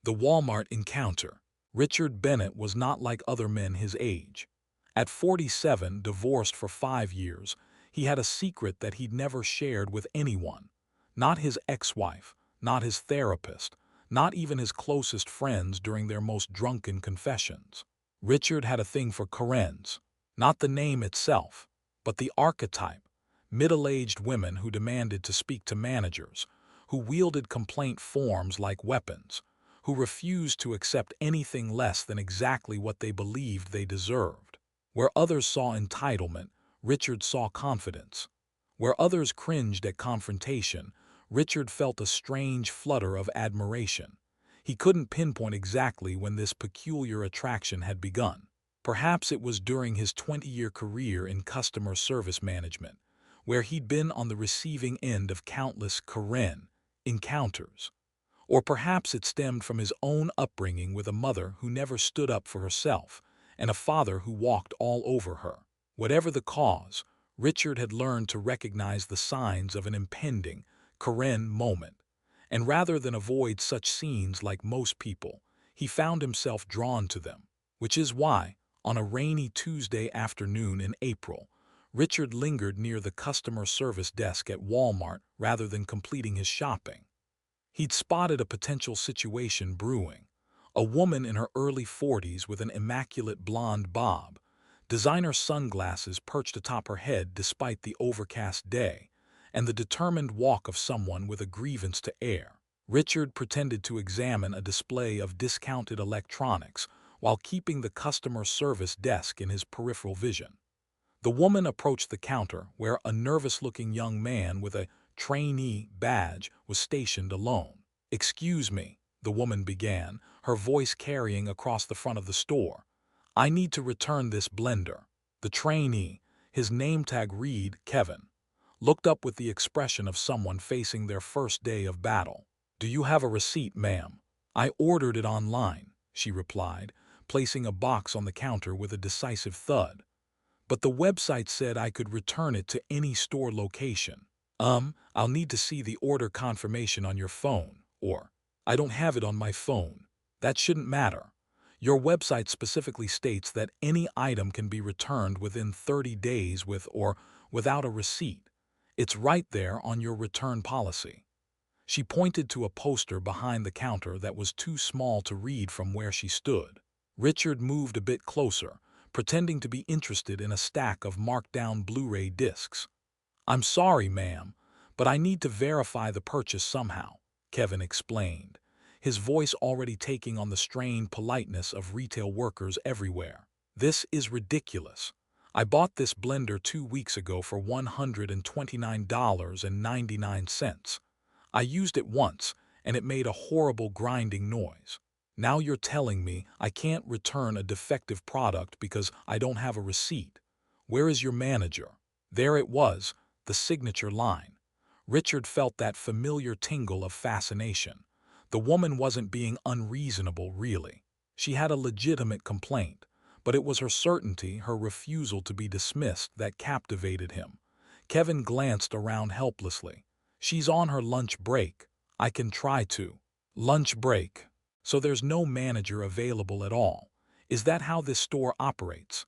The Walmart encounter. Richard Bennett was not like other men his age. At 47, divorced for 5 years, he had a secret that he'd never shared with anyone. Not his ex-wife, not his therapist, not even his closest friends during their most drunken confessions. Richard had a thing for Karens. Not the name itself, but the archetype. Middle-aged women who demanded to speak to managers, who wielded complaint forms like weapons, who refused to accept anything less than exactly what they believed they deserved. Where others saw entitlement, Richard saw confidence. Where others cringed at confrontation, Richard felt a strange flutter of admiration. He couldn't pinpoint exactly when this peculiar attraction had begun. Perhaps it was during his 20-year career in customer service management, where he'd been on the receiving end of countless Karen encounters. Or perhaps it stemmed from his own upbringing with a mother who never stood up for herself and a father who walked all over her. Whatever the cause, Richard had learned to recognize the signs of an impending Karen moment. And rather than avoid such scenes like most people, he found himself drawn to them. Which is why, on a rainy Tuesday afternoon in April, Richard lingered near the customer service desk at Walmart rather than completing his shopping. He'd spotted a potential situation brewing. A woman in her early 40s with an immaculate blonde bob, designer sunglasses perched atop her head despite the overcast day, and the determined walk of someone with a grievance to air. Richard pretended to examine a display of discounted electronics while keeping the customer service desk in his peripheral vision. The woman approached the counter where a nervous-looking young man with a trainee badge was stationed alone. "Excuse me," the woman began, her voice carrying across the front of the store. "I need to return this blender." The trainee, his name tag read Kevin, looked up with the expression of someone facing their first day of battle. "Do you have a receipt, ma'am?" "I ordered it online," she replied, placing a box on the counter with a decisive thud. "But the website said I could return it to any store location." I'll need to see the order confirmation on your phone," or "I don't have it on my phone." "That shouldn't matter. Your website specifically states that any item can be returned within 30 days with or without a receipt. It's right there on your return policy." She pointed to a poster behind the counter that was too small to read from where she stood. Richard moved a bit closer, pretending to be interested in a stack of marked-down Blu-ray discs. "I'm sorry, ma'am, but I need to verify the purchase somehow," Kevin explained, his voice already taking on the strained politeness of retail workers everywhere. "This is ridiculous. I bought this blender 2 weeks ago for $129.99. I used it once, and it made a horrible grinding noise. Now you're telling me I can't return a defective product because I don't have a receipt. Where is your manager?" There it was, the signature line. Richard felt that familiar tingle of fascination. The woman wasn't being unreasonable, really. She had a legitimate complaint, but it was her certainty, her refusal to be dismissed, that captivated him. Kevin glanced around helplessly. "She's on her lunch break. I can try to." "Lunch break? So there's no manager available at all. Is that how this store operates?"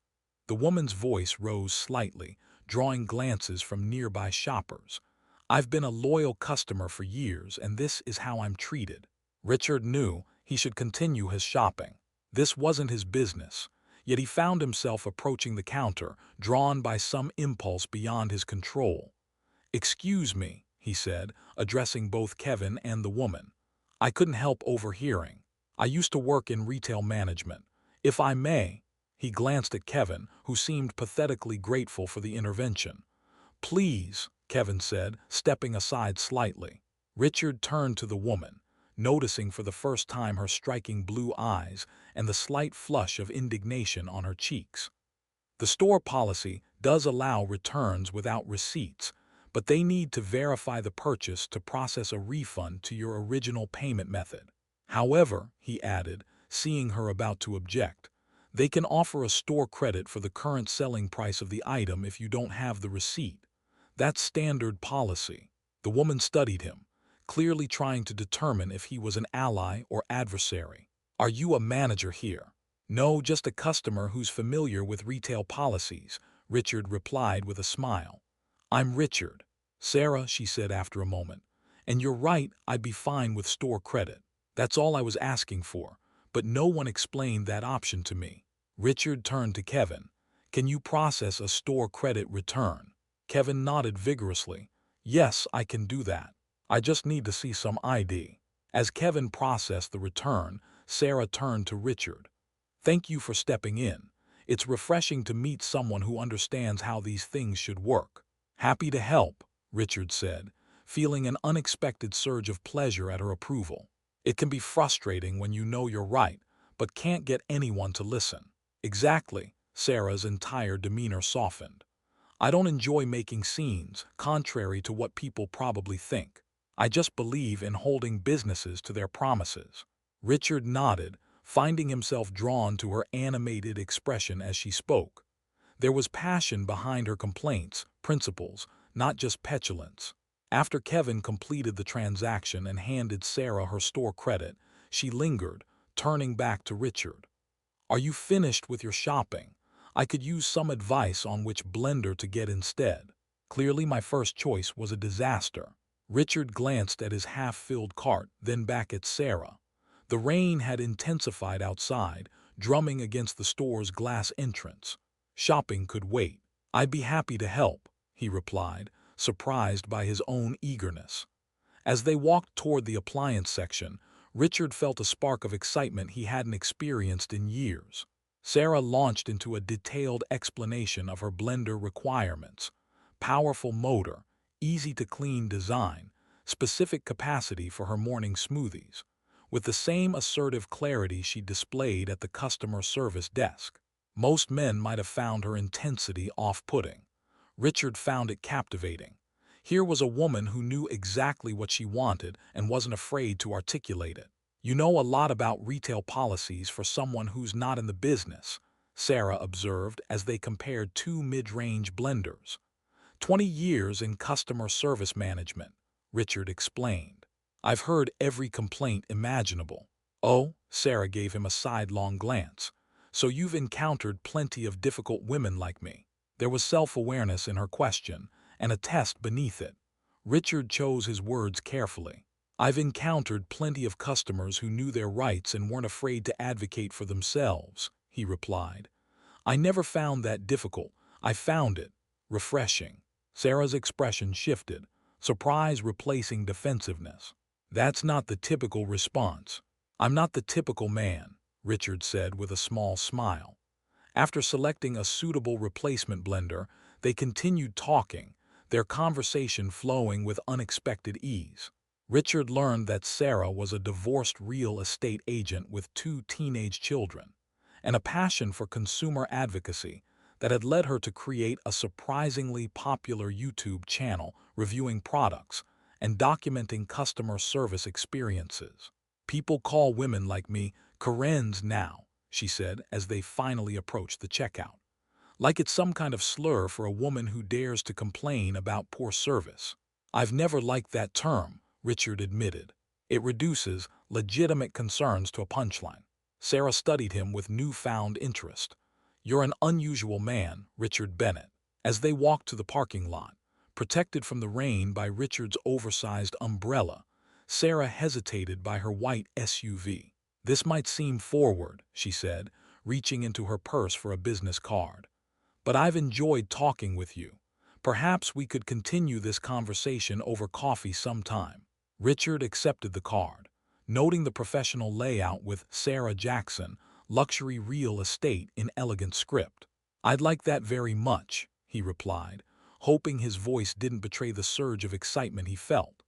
The woman's voice rose slightly, drawing glances from nearby shoppers. "I've been a loyal customer for years, and this is how I'm treated." Richard knew he should continue his shopping. This wasn't his business, yet he found himself approaching the counter, drawn by some impulse beyond his control. "Excuse me," he said, addressing both Kevin and the woman. "I couldn't help overhearing. I used to work in retail management. If I may—" He glanced at Kevin, who seemed pathetically grateful for the intervention. "Please," Kevin said, stepping aside slightly. Richard turned to the woman, noticing for the first time her striking blue eyes and the slight flush of indignation on her cheeks. "The store policy does allow returns without receipts, but they need to verify the purchase to process a refund to your original payment method. However," he added, seeing her about to object, "they can offer a store credit for the current selling price of the item if you don't have the receipt. That's standard policy." The woman studied him, clearly trying to determine if he was an ally or adversary. "Are you a manager here?" "No, just a customer who's familiar with retail policies," Richard replied with a smile. "I'm Richard." "Sarah," she said after a moment. "And you're right, I'd be fine with store credit. That's all I was asking for, but no one explained that option to me." Richard turned to Kevin. "Can you process a store credit return?" Kevin nodded vigorously. "Yes, I can do that. I just need to see some ID." As Kevin processed the return, Sarah turned to Richard. "Thank you for stepping in. It's refreshing to meet someone who understands how these things should work." "Happy to help," Richard said, feeling an unexpected surge of pleasure at her approval. It can be frustrating when you know you're right, but can't get anyone to listen. "Exactly," Sarah's entire demeanor softened. "I don't enjoy making scenes, contrary to what people probably think. I just believe in holding businesses to their promises." Richard nodded, finding himself drawn to her animated expression as she spoke. There was passion behind her complaints, principles, not just petulance. After Kevin completed the transaction and handed Sarah her store credit, she lingered, turning back to Richard. "Are you finished with your shopping? I could use some advice on which blender to get instead." Clearly my first choice was a disaster. Richard glanced at his half-filled cart, then back at Sarah. The rain had intensified outside, drumming against the store's glass entrance. "Shopping could wait. I'd be happy to help," he replied, surprised by his own eagerness. As they walked toward the appliance section, Richard felt a spark of excitement he hadn't experienced in years. Sarah launched into a detailed explanation of her blender requirements: powerful motor, easy-to-clean design, specific capacity for her morning smoothies, with the same assertive clarity she displayed at the customer service desk. Most men might have found her intensity off-putting. Richard found it captivating. Here was a woman who knew exactly what she wanted and wasn't afraid to articulate it. "You know a lot about retail policies for someone who's not in the business," Sarah observed as they compared two mid-range blenders. "20 years in customer service management," Richard explained. "I've heard every complaint imaginable." "Oh," Sarah gave him a sidelong glance. "So you've encountered plenty of difficult women like me." There was self-awareness in her question, and a test beneath it. Richard chose his words carefully. "I've encountered plenty of customers who knew their rights and weren't afraid to advocate for themselves," he replied. "I never found that difficult. I found it refreshing." Sarah's expression shifted, surprise replacing defensiveness. "That's not the typical response." "I'm not the typical man," Richard said with a small smile. After selecting a suitable replacement blender, they continued talking, their conversation flowing with unexpected ease. Richard learned that Sarah was a divorced real estate agent with 2 teenage children, and a passion for consumer advocacy that had led her to create a surprisingly popular YouTube channel reviewing products and documenting customer service experiences. "People call women like me Karens now," she said as they finally approached the checkout. "Like it's some kind of slur for a woman who dares to complain about poor service." "I've never liked that term," Richard admitted. "It reduces legitimate concerns to a punchline." Sarah studied him with newfound interest. "You're an unusual man, Richard Bennett." As they walked to the parking lot, protected from the rain by Richard's oversized umbrella, Sarah hesitated by her white SUV. "This might seem forward," she said, reaching into her purse for a business card. "But I've enjoyed talking with you. Perhaps we could continue this conversation over coffee sometime." Richard accepted the card, noting the professional layout with "Sarah Jackson, Luxury Real Estate" in elegant script. "I'd like that very much," he replied, hoping his voice didn't betray the surge of excitement he felt.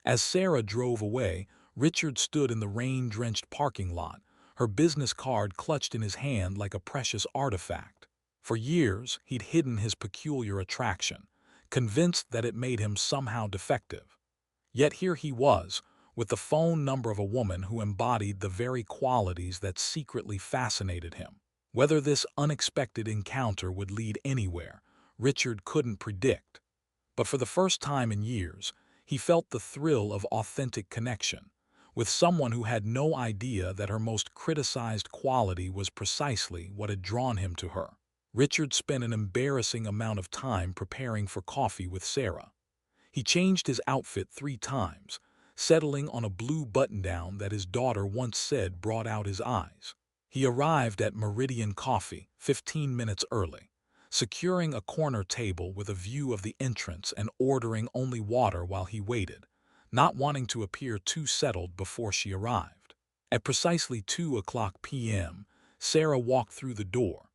As Sarah drove away, Richard stood in the rain-drenched parking lot, her business card clutched in his hand like a precious artifact. For years, he'd hidden his peculiar attraction, convinced that it made him somehow defective. Yet here he was, with the phone number of a woman who embodied the very qualities that secretly fascinated him. Whether this unexpected encounter would lead anywhere, Richard couldn't predict. But for the first time in years, He felt the thrill of authentic connection with someone who had no idea that her most criticized quality was precisely what had drawn him to her. Richard spent an embarrassing amount of time preparing for coffee with Sarah. He changed his outfit 3 times, settling on a blue button-down that his daughter once said brought out his eyes. He arrived at Meridian Coffee 15 minutes early, securing a corner table with a view of the entrance and ordering only water while he waited, not wanting to appear too settled before she arrived. At precisely 2 p.m., Sarah walked through the door.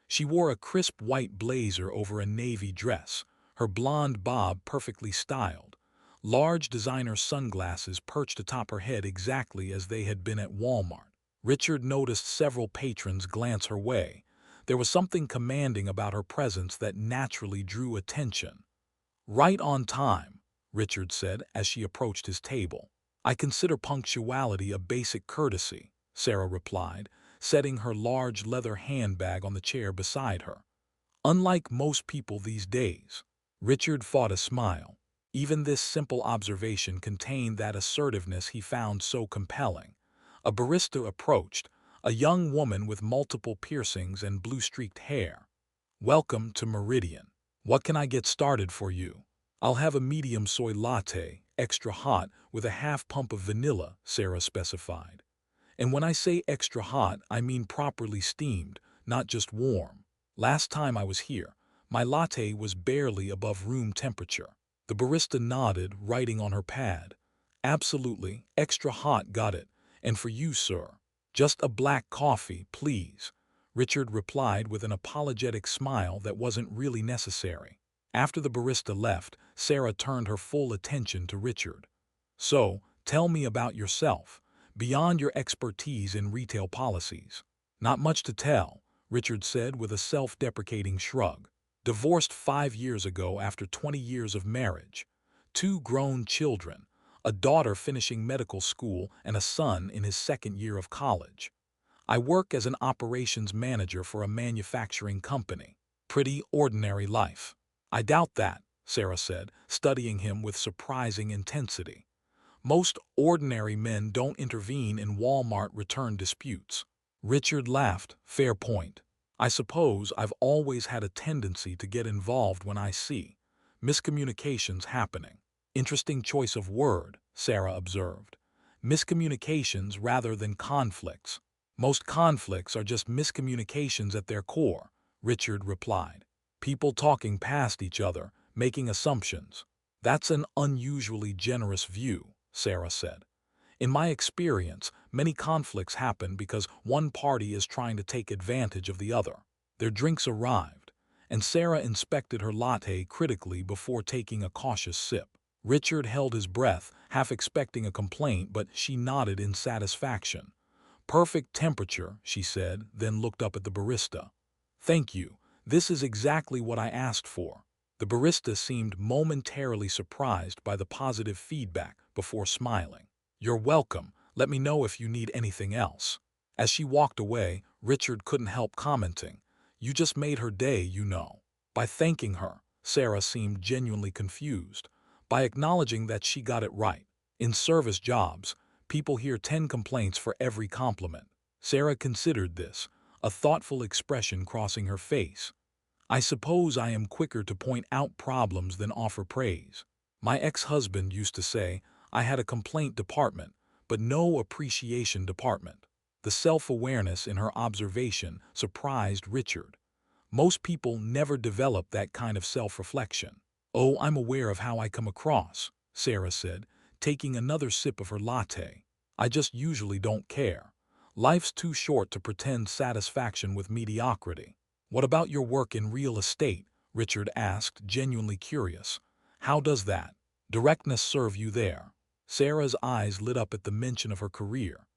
She wore a crisp white blazer over a navy dress, her blonde bob perfectly styled. Large designer sunglasses perched atop her head exactly as they had been at Walmart. Richard noticed several patrons glance her way. There was something commanding about her presence that naturally drew attention. "Right on time," Richard said as she approached his table. "I consider punctuality a basic courtesy," Sarah replied, setting her large leather handbag on the chair beside her. "Unlike most people these days." Richard fought a smile. Even this simple observation contained that assertiveness he found so compelling. A barista approached, a young woman with multiple piercings and blue-streaked hair. "Welcome to Meridian. What can I get started for you?" "I'll have a medium soy latte, extra hot, with a half pump of vanilla," Sarah specified. "And when I say extra hot, I mean properly steamed, not just warm. Last time I was here, my latte was barely above room temperature." The barista nodded, writing on her pad. "Absolutely, extra hot, got it. And for you, sir?" "Just a black coffee, please," Richard replied with an apologetic smile that wasn't really necessary. After the barista left, Sarah turned her full attention to Richard. "So, tell me about yourself, beyond your expertise in retail policies." "Not much to tell," Richard said with a self-deprecating shrug. "Divorced 5 years ago after 20 years of marriage. 2 grown children, a daughter finishing medical school and a son in his 2nd year of college. I work as an operations manager for a manufacturing company. Pretty ordinary life." "I doubt that," Sarah said, studying him with surprising intensity. "Most ordinary men don't intervene in Walmart return disputes." Richard laughed. "Fair point. I suppose I've always had a tendency to get involved when I see miscommunications happening." "Interesting choice of word," Sarah observed. "Miscommunications rather than conflicts." "Most conflicts are just miscommunications at their core," Richard replied. "People talking past each other, making assumptions." "That's an unusually generous view," Sarah said. "In my experience, many conflicts happen because one party is trying to take advantage of the other." Their drinks arrived, and Sarah inspected her latte critically before taking a cautious sip. Richard held his breath, half expecting a complaint, but she nodded in satisfaction. "Perfect temperature," she said, then looked up at the barista. "Thank you. This is exactly what I asked for." The barista seemed momentarily surprised by the positive feedback before smiling. "You're welcome. Let me know if you need anything else." As she walked away, Richard couldn't help commenting, "You just made her day, you know." By thanking her, Sarah seemed genuinely confused, by acknowledging that she got it right. In service jobs, people hear 10 complaints for every compliment. Sarah considered this, a thoughtful expression crossing her face. "I suppose I am quicker to point out problems than offer praise. My ex-husband used to say I had a complaint department, but no appreciation department." The self-awareness in her observation surprised Richard. Most people never develop that kind of self-reflection. "Oh, I'm aware of how I come across," Sarah said, taking another sip of her latte. "I just usually don't care. Life's too short to pretend satisfaction with mediocrity." "What about your work in real estate?" Richard asked, genuinely curious. "How does that directness serve you there?" Sarah's eyes lit up at the mention of her career.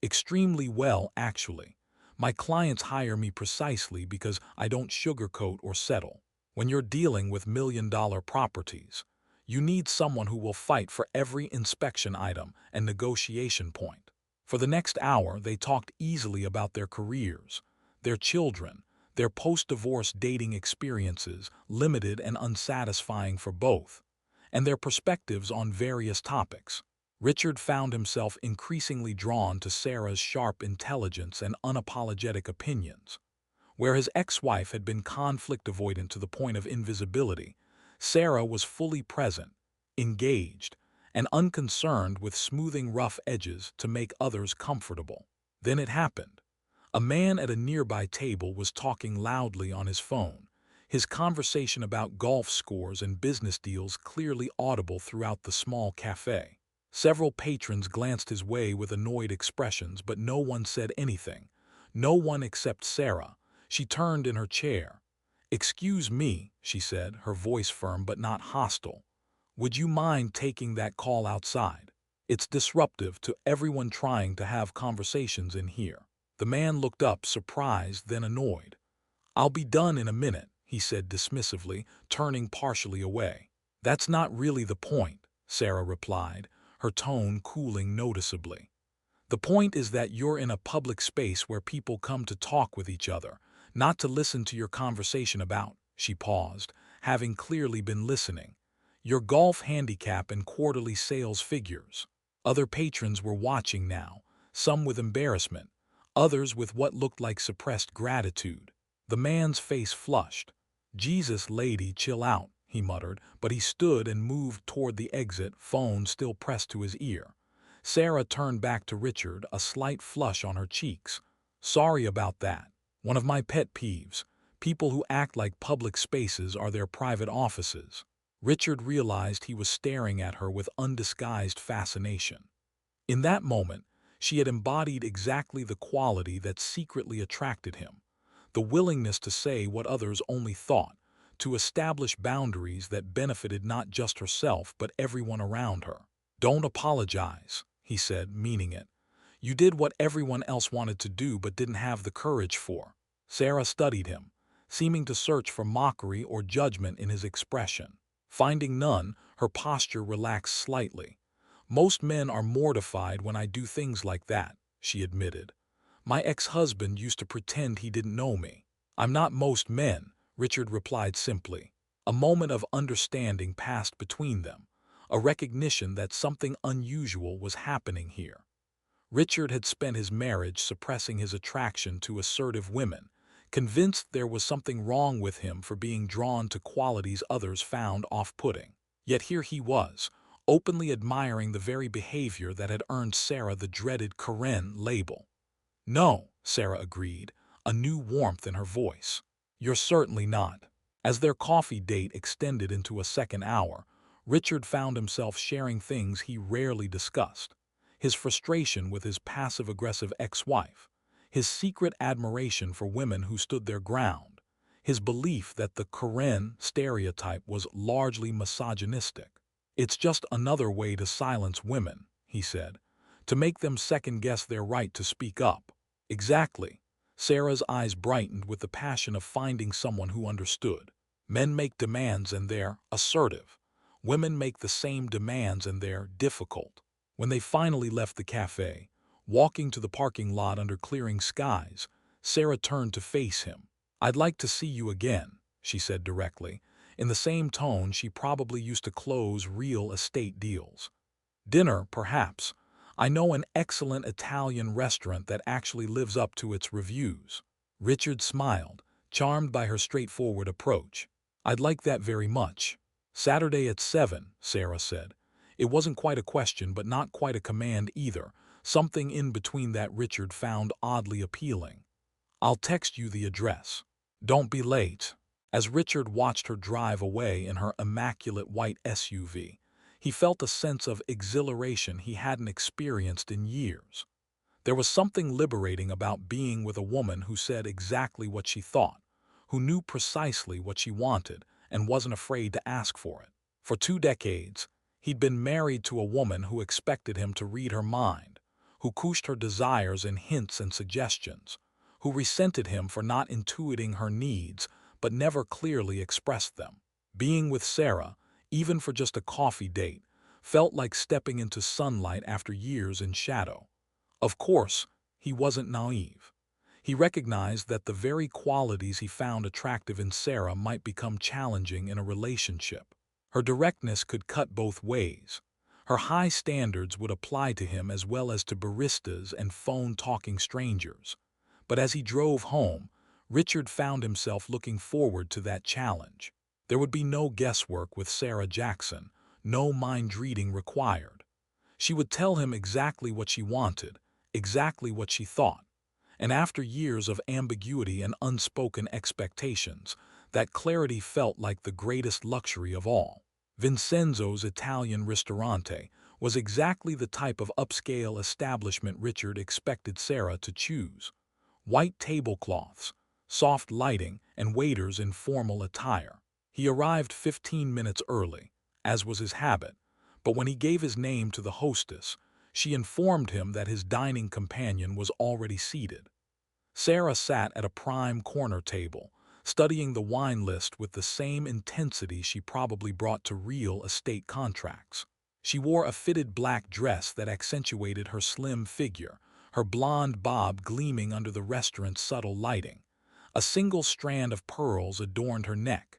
"Extremely well, actually. My clients hire me precisely because I don't sugarcoat or settle. When you're dealing with million-dollar properties, you need someone who will fight for every inspection item and negotiation point." For the next hour, they talked easily about their careers, their children, their post-divorce dating experiences, limited and unsatisfying for both. and their perspectives on various topics. Richard found himself increasingly drawn to Sarah's sharp intelligence and unapologetic opinions. Where his ex-wife had been conflict avoidant to the point of invisibility, Sarah was fully present, engaged, and unconcerned with smoothing rough edges to make others comfortable. Then it happened. A man at a nearby table was talking loudly on his phone, his conversation about golf scores and business deals clearly audible throughout the small cafe. Several patrons glanced his way with annoyed expressions, but no one said anything. No one except Sarah. She turned in her chair. "Excuse me," she said, her voice firm but not hostile. "Would you mind taking that call outside? It's disruptive to everyone trying to have conversations in here." The man looked up, surprised, then annoyed. "I'll be done in a minute," he said dismissively, turning partially away. "That's not really the point," Sarah replied, her tone cooling noticeably. "The point is that you're in a public space where people come to talk with each other, not to listen to your conversation about," she paused, having clearly been listening, "your golf handicap and quarterly sales figures." Other patrons were watching now, some with embarrassment, others with what looked like suppressed gratitude. The man's face flushed. "Jesus, lady, chill out," he muttered, but he stood and moved toward the exit, phone still pressed to his ear. Sarah turned back to Richard, a slight flush on her cheeks. "Sorry about that. One of my pet peeves. People who act like public spaces are their private offices." Richard realized he was staring at her with undisguised fascination. In that moment, she had embodied exactly the quality that secretly attracted him. The willingness to say what others only thought, to establish boundaries that benefited not just herself but everyone around her. "Don't apologize," he said, meaning it. "You did what everyone else wanted to do but didn't have the courage for." Sarah studied him, seeming to search for mockery or judgment in his expression. Finding none, her posture relaxed slightly. "Most men are mortified when I do things like that," she admitted. "My ex-husband used to pretend he didn't know me." "I'm not most men," Richard replied simply. A moment of understanding passed between them, a recognition that something unusual was happening here. Richard had spent his marriage suppressing his attraction to assertive women, convinced there was something wrong with him for being drawn to qualities others found off-putting. Yet here he was, openly admiring the very behavior that had earned Sarah the dreaded Karen label. "No," Sarah agreed, a new warmth in her voice. "You're certainly not." As their coffee date extended into a second hour, Richard found himself sharing things he rarely discussed. His frustration with his passive-aggressive ex-wife, his secret admiration for women who stood their ground, his belief that the Karen stereotype was largely misogynistic. "It's just another way to silence women," he said, "to make them second-guess their right to speak up." "Exactly." Sarah's eyes brightened with the passion of finding someone who understood. "Men make demands and they're assertive. Women make the same demands and they're difficult." When they finally left the cafe, walking to the parking lot under clearing skies, Sarah turned to face him. "I'd like to see you again," she said directly, in the same tone she probably used to close real estate deals. "Dinner, perhaps. I know an excellent Italian restaurant that actually lives up to its reviews." Richard smiled, charmed by her straightforward approach. "I'd like that very much." "Saturday at 7, Sarah said. It wasn't quite a question but not quite a command either, something in between that Richard found oddly appealing. "I'll text you the address. Don't be late." As Richard watched her drive away in her immaculate white SUV, he felt a sense of exhilaration he hadn't experienced in years. There was something liberating about being with a woman who said exactly what she thought, who knew precisely what she wanted and wasn't afraid to ask for it. For 2 decades, he'd been married to a woman who expected him to read her mind, who cushed her desires in hints and suggestions, who resented him for not intuiting her needs but never clearly expressed them. Being with Sarah, even for just a coffee date, felt like stepping into sunlight after years in shadow. Of course, he wasn't naive. He recognized that the very qualities he found attractive in Sarah might become challenging in a relationship. Her directness could cut both ways. Her high standards would apply to him as well as to baristas and phone-talking strangers. But as he drove home, Richard found himself looking forward to that challenge. There would be no guesswork with Sarah Jackson, no mind-reading required. She would tell him exactly what she wanted, exactly what she thought. And after years of ambiguity and unspoken expectations, that clarity felt like the greatest luxury of all. Vincenzo's Italian Ristorante was exactly the type of upscale establishment Richard expected Sarah to choose. White tablecloths, soft lighting, and waiters in formal attire. He arrived 15 minutes early, as was his habit, but when he gave his name to the hostess, she informed him that his dining companion was already seated. Sarah sat at a prime corner table, studying the wine list with the same intensity she probably brought to real estate contracts. She wore a fitted black dress that accentuated her slim figure, her blonde bob gleaming under the restaurant's subtle lighting. A single strand of pearls adorned her neck.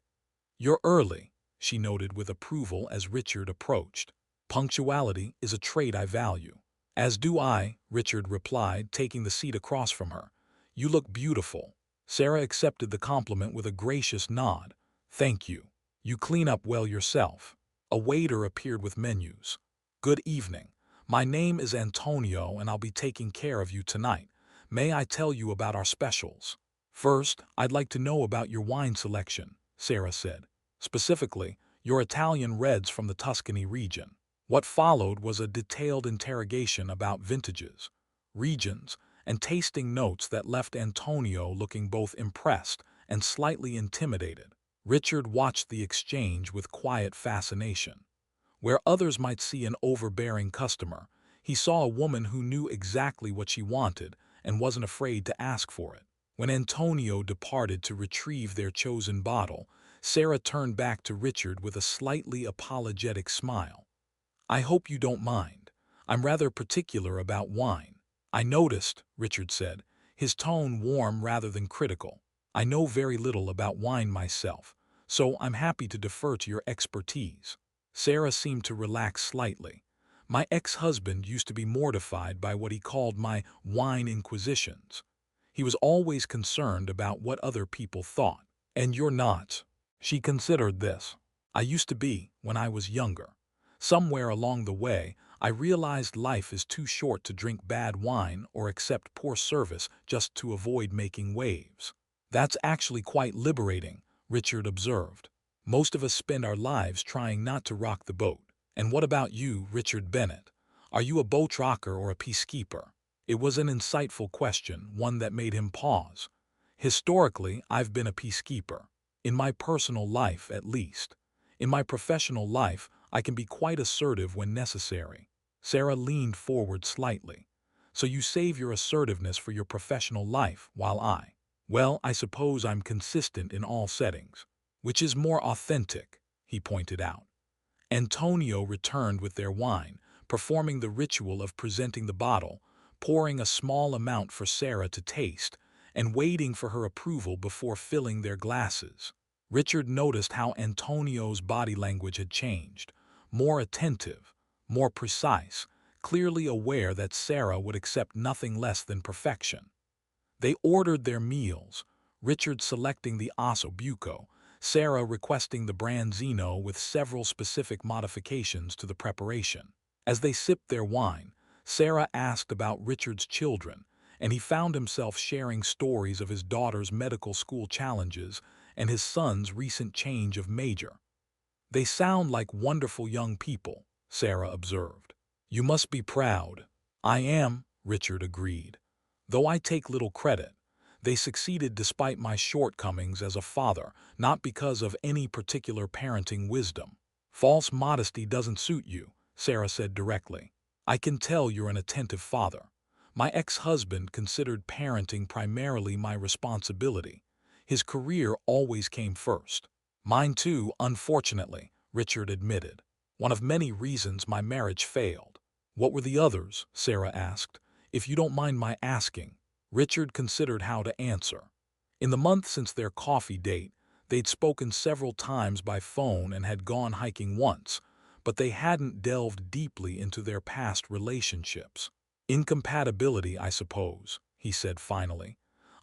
"You're early," she noted with approval as Richard approached. "Punctuality is a trait I value." "As do I," Richard replied, taking the seat across from her. "You look beautiful." Sarah accepted the compliment with a gracious nod. "Thank you. You clean up well yourself." A waiter appeared with menus. "Good evening. My name is Antonio and I'll be taking care of you tonight. May I tell you about our specials?" "First, I'd like to know about your wine selection," Sarah said. "Specifically, your Italian reds from the Tuscany region." What followed was a detailed interrogation about vintages, regions, and tasting notes that left Antonio looking both impressed and slightly intimidated. Richard watched the exchange with quiet fascination. Where others might see an overbearing customer, he saw a woman who knew exactly what she wanted and wasn't afraid to ask for it. When Antonio departed to retrieve their chosen bottle, Sarah turned back to Richard with a slightly apologetic smile. "I hope you don't mind. I'm rather particular about wine." "I noticed," Richard said, his tone warm rather than critical. "I know very little about wine myself, so I'm happy to defer to your expertise." Sarah seemed to relax slightly. "My ex-husband used to be mortified by what he called my wine inquisitions. He was always concerned about what other people thought. And you're not." She considered this. "I used to be, when I was younger. Somewhere along the way, I realized life is too short to drink bad wine or accept poor service just to avoid making waves." "That's actually quite liberating," Richard observed. "Most of us spend our lives trying not to rock the boat." "And what about you, Richard Bennett? Are you a boat rocker or a peacekeeper?" It was an insightful question, one that made him pause. "Historically, I've been a peacekeeper. In my personal life, at least. In my professional life, I can be quite assertive when necessary." Sarah leaned forward slightly. "So you save your assertiveness for your professional life, while well, I suppose I'm consistent in all settings." "Which is more authentic," he pointed out. Antonio returned with their wine, performing the ritual of presenting the bottle, pouring a small amount for Sarah to taste, and waiting for her approval before filling their glasses. Richard noticed how Antonio's body language had changed, more attentive, more precise, clearly aware that Sarah would accept nothing less than perfection. They ordered their meals, Richard selecting the osso buco, Sarah requesting the branzino with several specific modifications to the preparation. As they sipped their wine, Sarah asked about Richard's children, and he found himself sharing stories of his daughter's medical school challenges and his son's recent change of major. "They sound like wonderful young people," Sarah observed. "You must be proud." "I am," Richard agreed. "Though I take little credit. They succeeded despite my shortcomings as a father, not because of any particular parenting wisdom." "False modesty doesn't suit you," Sarah said directly. "I can tell you're an attentive father. My ex-husband considered parenting primarily my responsibility. His career always came first." "Mine too, unfortunately," Richard admitted. "One of many reasons my marriage failed." "What were the others?" Sarah asked. "If you don't mind my asking." Richard considered how to answer. In the month since their coffee date, They'd spoken several times by phone and had gone hiking once, but they hadn't delved deeply into their past relationships. Incompatibility, I suppose, he said finally.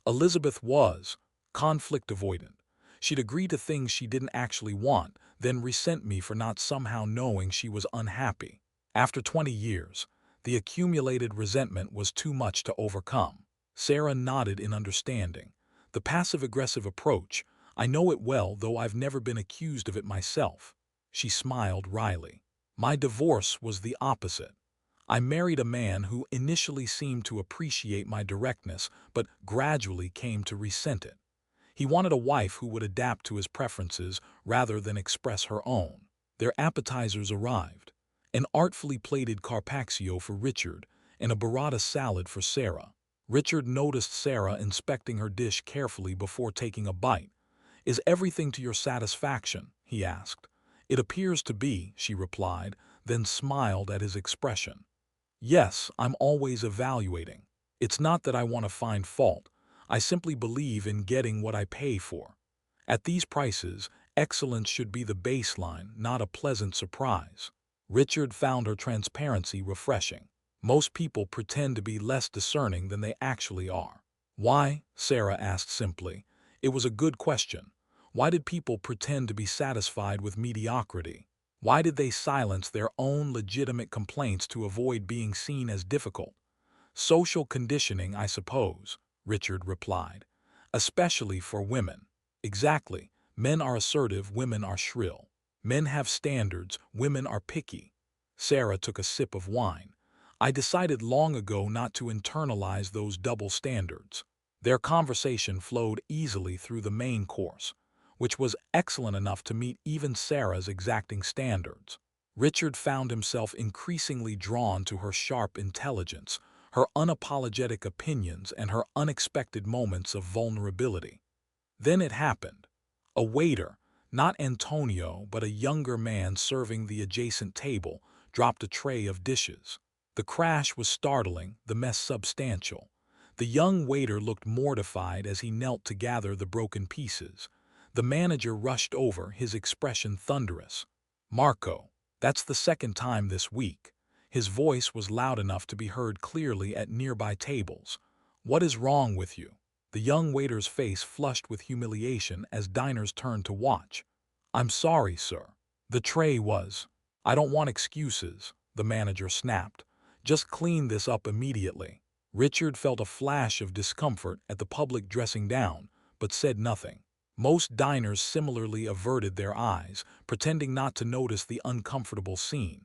Elizabeth was conflict avoidant. She'd agree to things she didn't actually want, then resent me for not somehow knowing she was unhappy. After 20 years, the accumulated resentment was too much to overcome. Sarah nodded in understanding. The passive-aggressive approach, I know it well, though I've never been accused of it myself. She smiled wryly. My divorce was the opposite. I married a man who initially seemed to appreciate my directness, but gradually came to resent it. He wanted a wife who would adapt to his preferences rather than express her own. Their appetizers arrived. An artfully plated carpaccio for Richard and a burrata salad for Sarah. Richard noticed Sarah inspecting her dish carefully before taking a bite. Is everything to your satisfaction? He asked. It appears to be, she replied, then smiled at his expression. Yes, I'm always evaluating. It's not that I want to find fault. I simply believe in getting what I pay for. At these prices, excellence should be the baseline, not a pleasant surprise. Richard found her transparency refreshing. Most people pretend to be less discerning than they actually are. Why? Sarah asked simply. It was a good question. Why did people pretend to be satisfied with mediocrity? Why did they silence their own legitimate complaints to avoid being seen as difficult? Social conditioning, I suppose, Richard replied. Especially for women. Exactly. Men are assertive, women are shrill. Men have standards, women are picky. Sarah took a sip of wine. I decided long ago not to internalize those double standards. Their conversation flowed easily through the main course, which was excellent enough to meet even Sarah's exacting standards. Richard found himself increasingly drawn to her sharp intelligence, her unapologetic opinions, and her unexpected moments of vulnerability. Then it happened. A waiter, not Antonio but a younger man serving the adjacent table, dropped a tray of dishes. The crash was startling, the mess substantial. The young waiter looked mortified as he knelt to gather the broken pieces. The manager rushed over, his expression thunderous. Marco, that's the second time this week. His voice was loud enough to be heard clearly at nearby tables. What is wrong with you? The young waiter's face flushed with humiliation as diners turned to watch. I'm sorry, sir. The tray was. I don't want excuses, the manager snapped. Just clean this up immediately. Richard felt a flash of discomfort at the public dressing down, but said nothing. Most diners similarly averted their eyes, pretending not to notice the uncomfortable scene.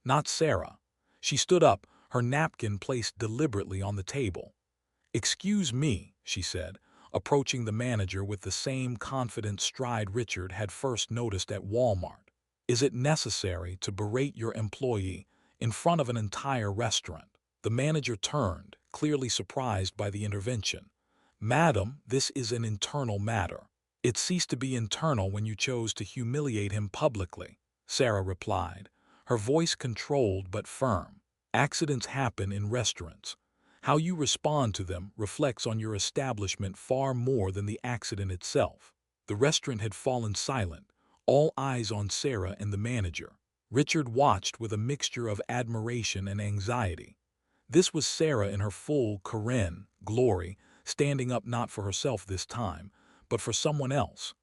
Not Sarah. She stood up, her napkin placed deliberately on the table. Excuse me, she said, approaching the manager with the same confident stride Richard had first noticed at Walmart. Is it necessary to berate your employee in front of an entire restaurant? The manager turned, clearly surprised by the intervention. Madam, this is an internal matter. It ceased to be internal when you chose to humiliate him publicly, Sarah replied, her voice controlled but firm. Accidents happen in restaurants. How you respond to them reflects on your establishment far more than the accident itself. The restaurant had fallen silent, all eyes on Sarah and the manager. Richard watched with a mixture of admiration and anxiety. This was Sarah in her full Karen glory, standing up not for herself this time, but for someone else.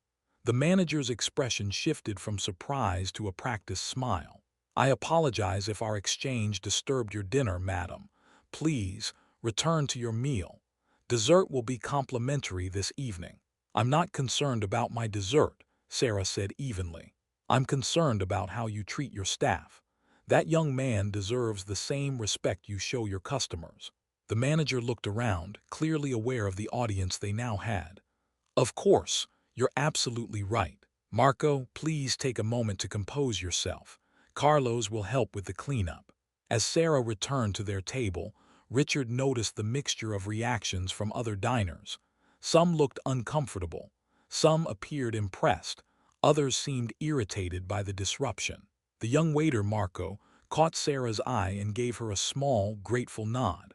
The manager's expression shifted from surprise to a practiced smile. I apologize if our exchange disturbed your dinner, madam. Please, return to your meal. Dessert will be complimentary this evening. I'm not concerned about my dessert, Sarah said evenly. I'm concerned about how you treat your staff. That young man deserves the same respect you show your customers. The manager looked around, clearly aware of the audience they now had. Of course, you're absolutely right. Marco, please take a moment to compose yourself. Carlos will help with the cleanup. As Sarah returned to their table, Richard noticed the mixture of reactions from other diners. Some looked uncomfortable. Some appeared impressed. Others seemed irritated by the disruption. The young waiter, Marco, caught Sarah's eye and gave her a small, grateful nod.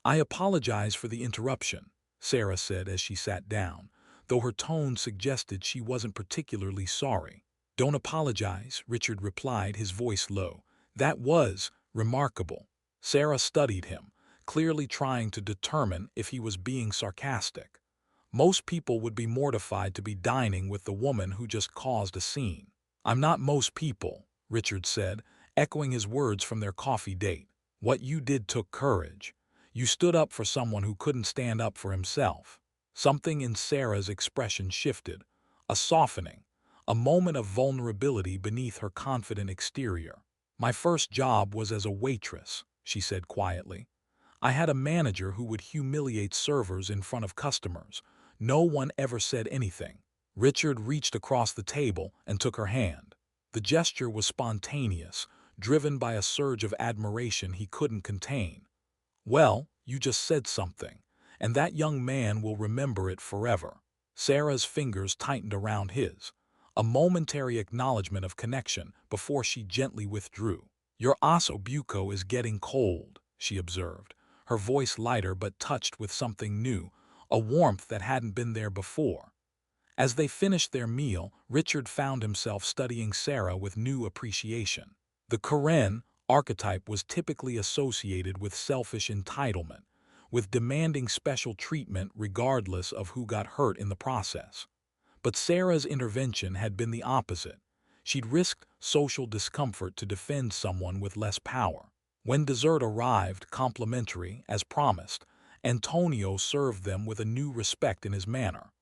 I apologize for the interruption, Sarah said as she sat down. though her tone suggested she wasn't particularly sorry. "Don't apologize," Richard replied, his voice low. "That was remarkable." Sarah studied him, clearly trying to determine if he was being sarcastic. Most people would be mortified to be dining with the woman who just caused a scene. "I'm not most people," Richard said, echoing his words from their coffee date. "What you did took courage. You stood up for someone who couldn't stand up for himself." Something in Sarah's expression shifted, a softening, a moment of vulnerability beneath her confident exterior. "My first job was as a waitress," she said quietly. "I had a manager who would humiliate servers in front of customers. No one ever said anything." Richard reached across the table and took her hand. The gesture was spontaneous, driven by a surge of admiration he couldn't contain. "Well, you just said something, and that young man will remember it forever." Sarah's fingers tightened around his, a momentary acknowledgement of connection before she gently withdrew. "Your osso buco is getting cold," she observed, her voice lighter but touched with something new, a warmth that hadn't been there before. As they finished their meal, Richard found himself studying Sarah with new appreciation. The Karen archetype was typically associated with selfish entitlement, with demanding special treatment regardless of who got hurt in the process. But Sarah's intervention had been the opposite. She'd risked social discomfort to defend someone with less power. When dessert arrived, complimentary, as promised, Antonio served them with a new respect in his manner.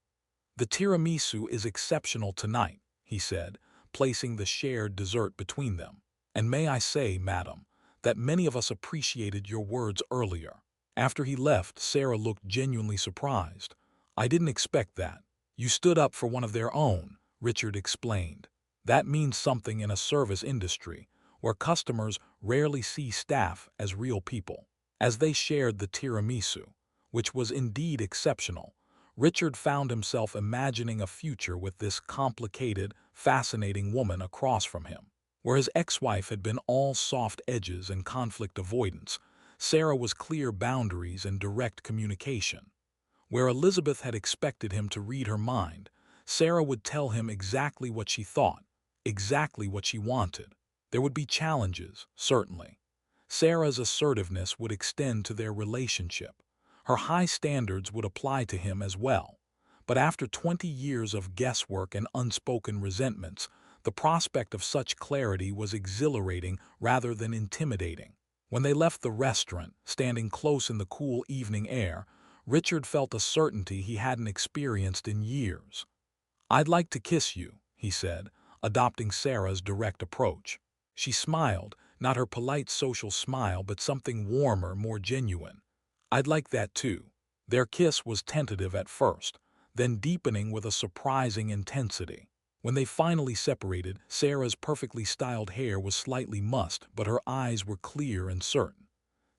"The tiramisu is exceptional tonight," he said, placing the shared dessert between them. "And may I say, madam, that many of us appreciated your words earlier." After he left, Sarah looked genuinely surprised. "I didn't expect that." "You stood up for one of their own," Richard explained. "That means something in a service industry, where customers rarely see staff as real people." As they shared the tiramisu, which was indeed exceptional, Richard found himself imagining a future with this complicated, fascinating woman across from him. Where his ex-wife had been all soft edges and conflict avoidance, Sarah was clear boundaries and direct communication. Where Elizabeth had expected him to read her mind, Sarah would tell him exactly what she thought, exactly what she wanted. There would be challenges, certainly. Sarah's assertiveness would extend to their relationship. Her high standards would apply to him as well. But after 20 years of guesswork and unspoken resentments, the prospect of such clarity was exhilarating rather than intimidating. When they left the restaurant, standing close in the cool evening air, Richard felt a certainty he hadn't experienced in years. "I'd like to kiss you," he said, adopting Sarah's direct approach. She smiled, not her polite social smile but something warmer, more genuine. "I'd like that too." Their kiss was tentative at first, then deepening with a surprising intensity. When they finally separated, Sarah's perfectly styled hair was slightly mussed, but her eyes were clear and certain.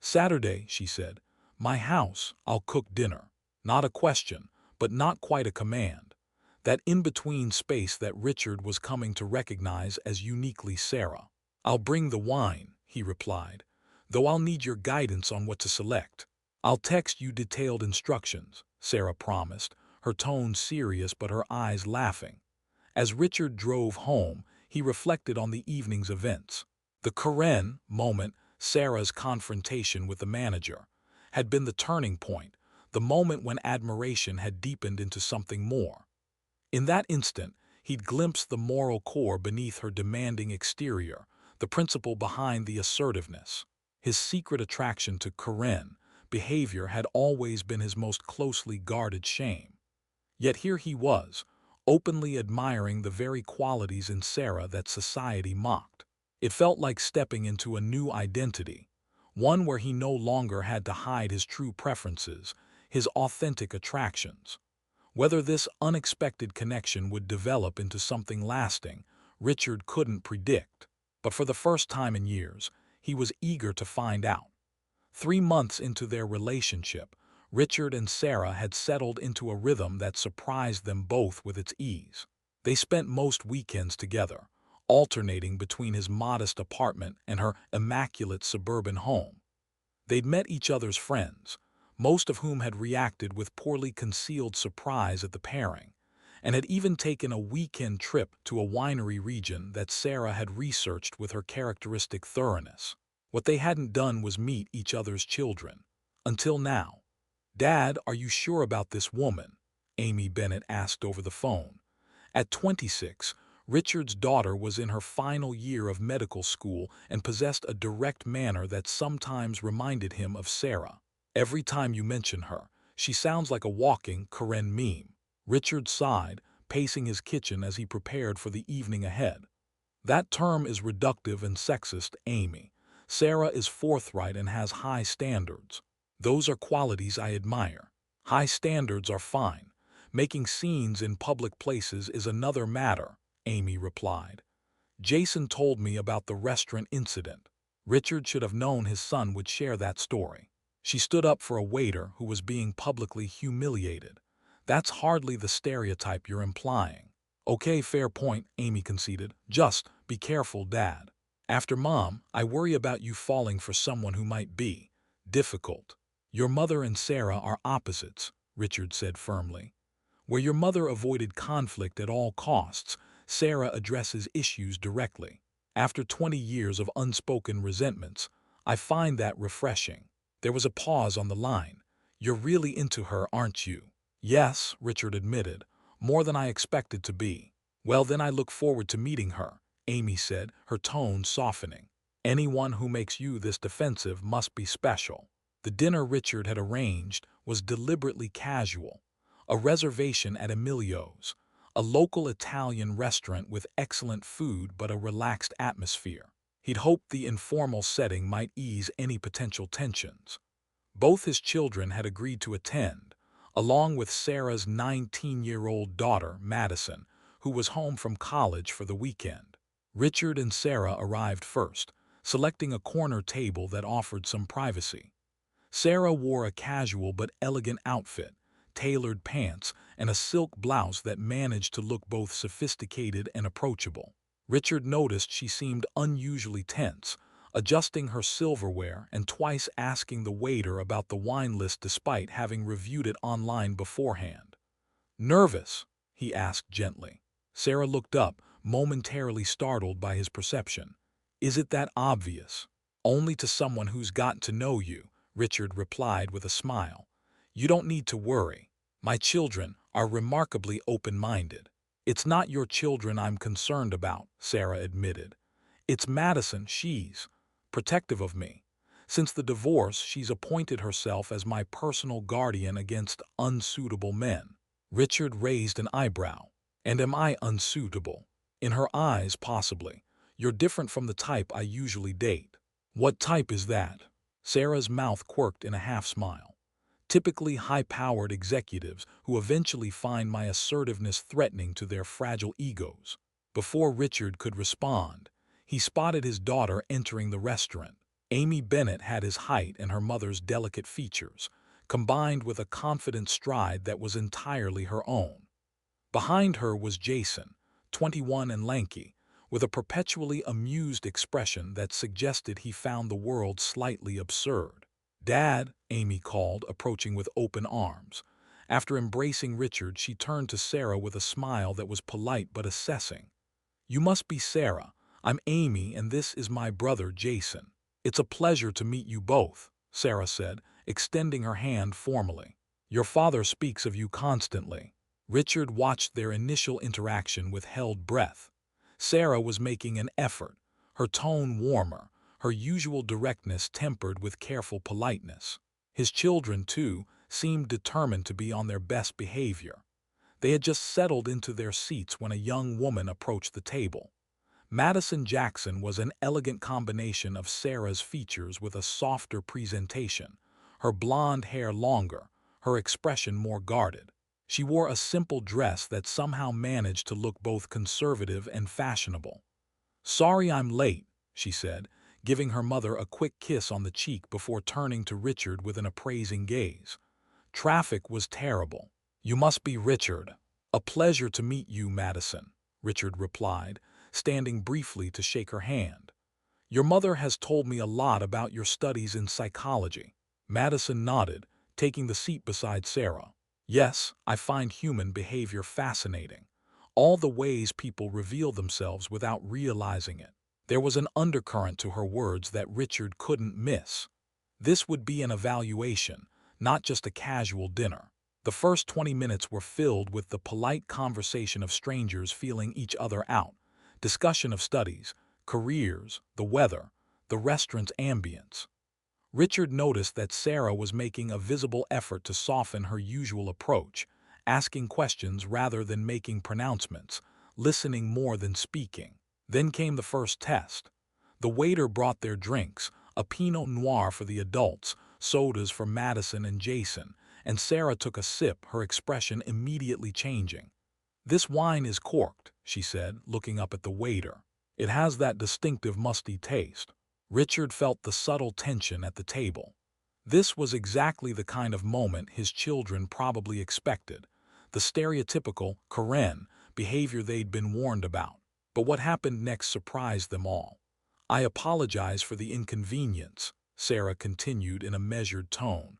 "Saturday," she said. "My house, I'll cook dinner." Not a question, but not quite a command. That in-between space that Richard was coming to recognize as uniquely Sarah. "I'll bring the wine," he replied, "though I'll need your guidance on what to select." "I'll text you detailed instructions," Sarah promised, her tone serious but her eyes laughing. As Richard drove home, he reflected on the evening's events. The Karen moment, Sarah's confrontation with the manager, had been the turning point, the moment when admiration had deepened into something more. In that instant, he'd glimpsed the moral core beneath her demanding exterior, the principle behind the assertiveness. His secret attraction to Karen behavior had always been his most closely guarded shame. Yet here he was, openly admiring the very qualities in Sarah that society mocked. It felt like stepping into a new identity, one where he no longer had to hide his true preferences, his authentic attractions. Whether this unexpected connection would develop into something lasting, Richard couldn't predict. But for the first time in years, he was eager to find out. 3 months into their relationship, Richard and Sarah had settled into a rhythm that surprised them both with its ease. They spent most weekends together, alternating between his modest apartment and her immaculate suburban home. They'd met each other's friends, most of whom had reacted with poorly concealed surprise at the pairing, and had even taken a weekend trip to a winery region that Sarah had researched with her characteristic thoroughness. What they hadn't done was meet each other's children. Until now. "Dad, are you sure about this woman?" Amy Bennett asked over the phone. At 26, Richard's daughter was in her final year of medical school and possessed a direct manner that sometimes reminded him of Sarah. "Every time you mention her, she sounds like a walking Karen meme." Richard sighed, pacing his kitchen as he prepared for the evening ahead. "That term is reductive and sexist, Amy. Sarah is forthright and has high standards. Those are qualities I admire. High standards are fine. Making scenes in public places is another matter," Amy replied. "Jason told me about the restaurant incident." Richard should have known his son would share that story. "She stood up for a waiter who was being publicly humiliated. That's hardly the stereotype you're implying." "Okay, fair point," Amy conceded. "Just be careful, Dad. After Mom, I worry about you falling for someone who might be difficult." "Your mother and Sarah are opposites," Richard said firmly. "Where your mother avoided conflict at all costs, Sarah addresses issues directly. After 20 years of unspoken resentments, I find that refreshing." There was a pause on the line. "You're really into her, aren't you?" "Yes," Richard admitted, "more than I expected to be." "Well, then I look forward to meeting her," Amy said, her tone softening. "Anyone who makes you this defensive must be special." The dinner Richard had arranged was deliberately casual. A reservation at Emilio's, a local Italian restaurant with excellent food but a relaxed atmosphere. He'd hoped the informal setting might ease any potential tensions. Both his children had agreed to attend, along with Sarah's 19-year-old daughter, Madison, who was home from college for the weekend. Richard and Sarah arrived first, selecting a corner table that offered some privacy. Sarah wore a casual but elegant outfit, tailored pants, and a silk blouse that managed to look both sophisticated and approachable. Richard noticed she seemed unusually tense, adjusting her silverware and twice asking the waiter about the wine list despite having reviewed it online beforehand. "Nervous?" he asked gently. Sarah looked up, momentarily startled by his perception. "Is it that obvious?" "Only to someone who's gotten to know you," Richard replied with a smile. "You don't need to worry. My children are remarkably open-minded." "It's not your children I'm concerned about," Sarah admitted. "It's Madison. She's protective of me. Since the divorce, she's appointed herself as my personal guardian against unsuitable men." Richard raised an eyebrow. "And am I unsuitable?" "In her eyes, possibly. You're different from the type I usually date." "What type is that?" Sarah's mouth quirked in a half-smile. "Typically high-powered executives who eventually find my assertiveness threatening to their fragile egos." Before Richard could respond, he spotted his daughter entering the restaurant. Amy Bennett had his height and her mother's delicate features, combined with a confident stride that was entirely her own. Behind her was Jason, 21 and lanky, with a perpetually amused expression that suggested he found the world slightly absurd. "Dad," Amy called, approaching with open arms. After embracing Richard, she turned to Sarah with a smile that was polite but assessing. "You must be Sarah. I'm Amy, and this is my brother, Jason." "It's a pleasure to meet you both," Sarah said, extending her hand formally. "Your father speaks of you constantly." Richard watched their initial interaction with held breath. Sarah was making an effort, her tone warmer, her usual directness tempered with careful politeness. His children, too, seemed determined to be on their best behavior. They had just settled into their seats when a young woman approached the table. Madison Jackson was an elegant combination of Sarah's features with a softer presentation, her blonde hair longer, her expression more guarded. She wore a simple dress that somehow managed to look both conservative and fashionable. "Sorry I'm late," she said, giving her mother a quick kiss on the cheek before turning to Richard with an appraising gaze. "Traffic was terrible." "You must be Richard." "A pleasure to meet you, Madison," Richard replied, standing briefly to shake her hand. "Your mother has told me a lot about your studies in psychology." Madison nodded, taking the seat beside Sarah. Yes, I find human behavior fascinating. All the ways people reveal themselves without realizing it. There was an undercurrent to her words that Richard couldn't miss. This would be an evaluation, not just a casual dinner. The first 20 minutes were filled with the polite conversation of strangers feeling each other out, discussion of studies, careers, the weather, the restaurant's ambience. Richard noticed that Sarah was making a visible effort to soften her usual approach, asking questions rather than making pronouncements, listening more than speaking. Then came the first test. The waiter brought their drinks, a Pinot Noir for the adults, sodas for Madison and Jason, and Sarah took a sip, her expression immediately changing. "This wine is corked," she said, looking up at the waiter. "It has that distinctive musty taste." Richard felt the subtle tension at the table. This was exactly the kind of moment his children probably expected, the stereotypical Karen behavior they'd been warned about. But what happened next surprised them all. "I apologize for the inconvenience," Sarah continued in a measured tone.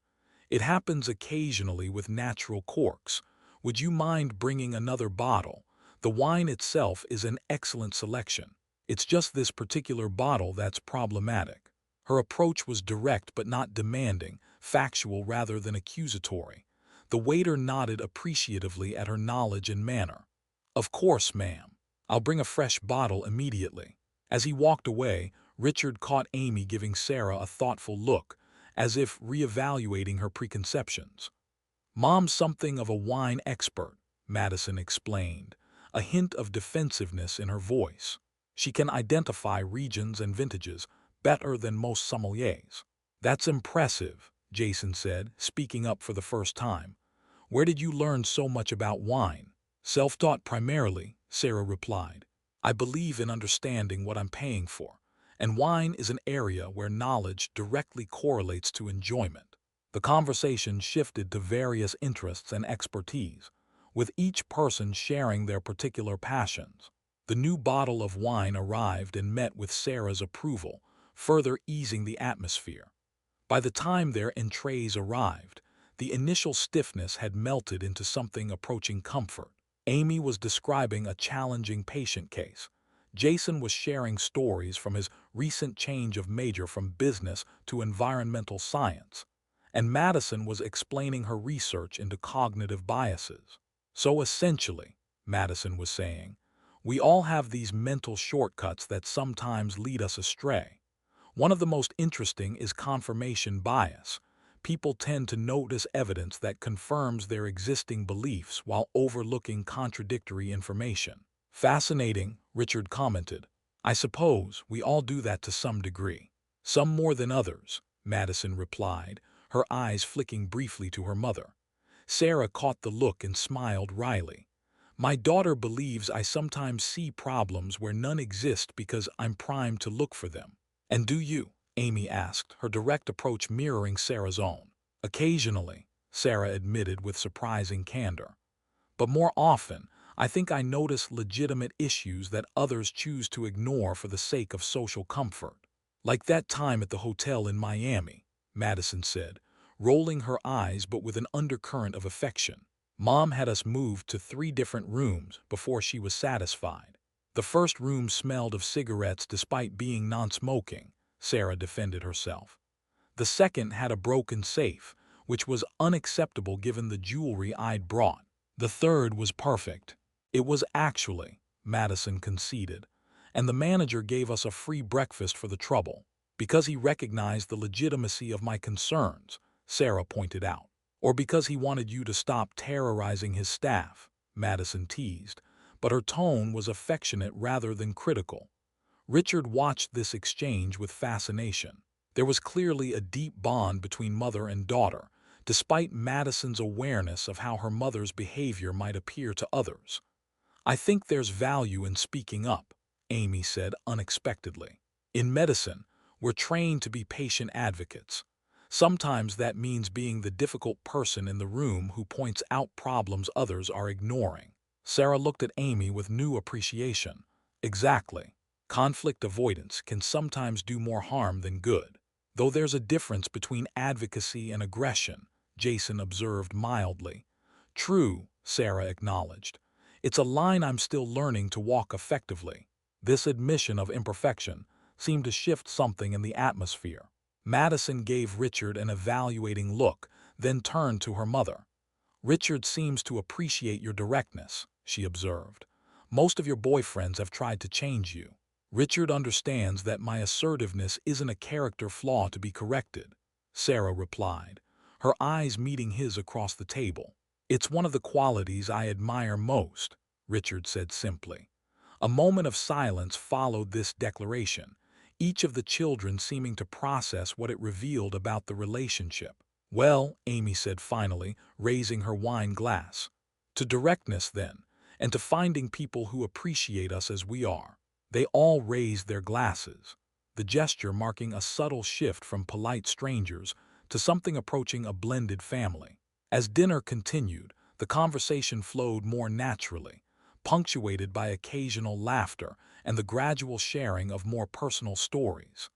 "It happens occasionally with natural corks. Would you mind bringing another bottle? The wine itself is an excellent selection. It's just this particular bottle that's problematic." Her approach was direct but not demanding, factual rather than accusatory. The waiter nodded appreciatively at her knowledge and manner. "Of course, ma'am. I'll bring a fresh bottle immediately." As he walked away, Richard caught Amy giving Sarah a thoughtful look, as if reevaluating her preconceptions. "Mom's something of a wine expert," Madison explained, a hint of defensiveness in her voice. "She can identify regions and vintages better than most sommeliers." "That's impressive," Jason said, speaking up for the first time. "Where did you learn so much about wine?" "Self-taught primarily," Sarah replied. "I believe in understanding what I'm paying for, and wine is an area where knowledge directly correlates to enjoyment." The conversation shifted to various interests and expertise, with each person sharing their particular passions. The new bottle of wine arrived and met with Sarah's approval, further easing the atmosphere. By the time their entrees arrived, the initial stiffness had melted into something approaching comfort. Amy was describing a challenging patient case. Jason was sharing stories from his recent change of major from business to environmental science, and Madison was explaining her research into cognitive biases. "So essentially," Madison was saying, "we all have these mental shortcuts that sometimes lead us astray. One of the most interesting is confirmation bias. People tend to notice evidence that confirms their existing beliefs while overlooking contradictory information." "Fascinating," Richard commented. "I suppose we all do that to some degree." "Some more than others," Madison replied, her eyes flicking briefly to her mother. Sarah caught the look and smiled wryly. "My daughter believes I sometimes see problems where none exist because I'm primed to look for them." "And do you?" Amy asked, her direct approach mirroring Sarah's own. "Occasionally," Sarah admitted with surprising candor. "But more often, I think I notice legitimate issues that others choose to ignore for the sake of social comfort." "Like that time at the hotel in Miami," Madison said, rolling her eyes but with an undercurrent of affection. "Mom had us moved to 3 different rooms before she was satisfied. The first room smelled of cigarettes despite being non-smoking," Sarah defended herself. "The second had a broken safe, which was unacceptable given the jewelry I'd brought. The third was perfect. It was actually," Madison conceded, "and the manager gave us a free breakfast for the trouble, because he recognized the legitimacy of my concerns," Sarah pointed out. "Or because he wanted you to stop terrorizing his staff," Madison teased, but her tone was affectionate rather than critical. Richard watched this exchange with fascination. There was clearly a deep bond between mother and daughter, despite Madison's awareness of how her mother's behavior might appear to others. "I think there's value in speaking up," Amy said unexpectedly. "In medicine, we're trained to be patient advocates. Sometimes that means being the difficult person in the room who points out problems others are ignoring." Sarah looked at Amy with new appreciation. "Exactly. Conflict avoidance can sometimes do more harm than good. Though there's a difference between advocacy and aggression," Jason observed mildly. True, Sarah acknowledged. It's a line I'm still learning to walk effectively. This admission of imperfection seemed to shift something in the atmosphere. Madison gave Richard an evaluating look, then turned to her mother. Richard seems to appreciate your directness, she observed. Most of your boyfriends have tried to change you. Richard understands that my assertiveness isn't a character flaw to be corrected, Sarah replied, her eyes meeting his across the table. It's one of the qualities I admire most, Richard said simply. A moment of silence followed this declaration, each of the children seeming to process what it revealed about the relationship. Well, Amy said finally, raising her wine glass. To directness, then, and to finding people who appreciate us as we are. They all raised their glasses, the gesture marking a subtle shift from polite strangers to something approaching a blended family. As dinner continued, the conversation flowed more naturally, punctuated by occasional laughter and the gradual sharing of more personal stories.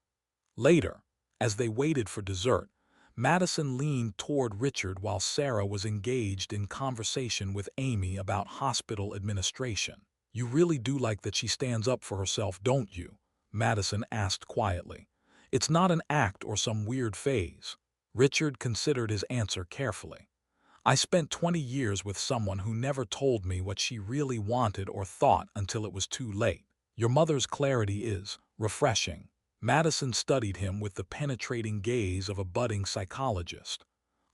Later, as they waited for dessert, Madison leaned toward Richard while Sarah was engaged in conversation with Amy about hospital administration. You really do like that she stands up for herself, don't you? Madison asked quietly. It's not an act or some weird phase. Richard considered his answer carefully. I spent 20 years with someone who never told me what she really wanted or thought until it was too late. Your mother's clarity is refreshing. Madison studied him with the penetrating gaze of a budding psychologist.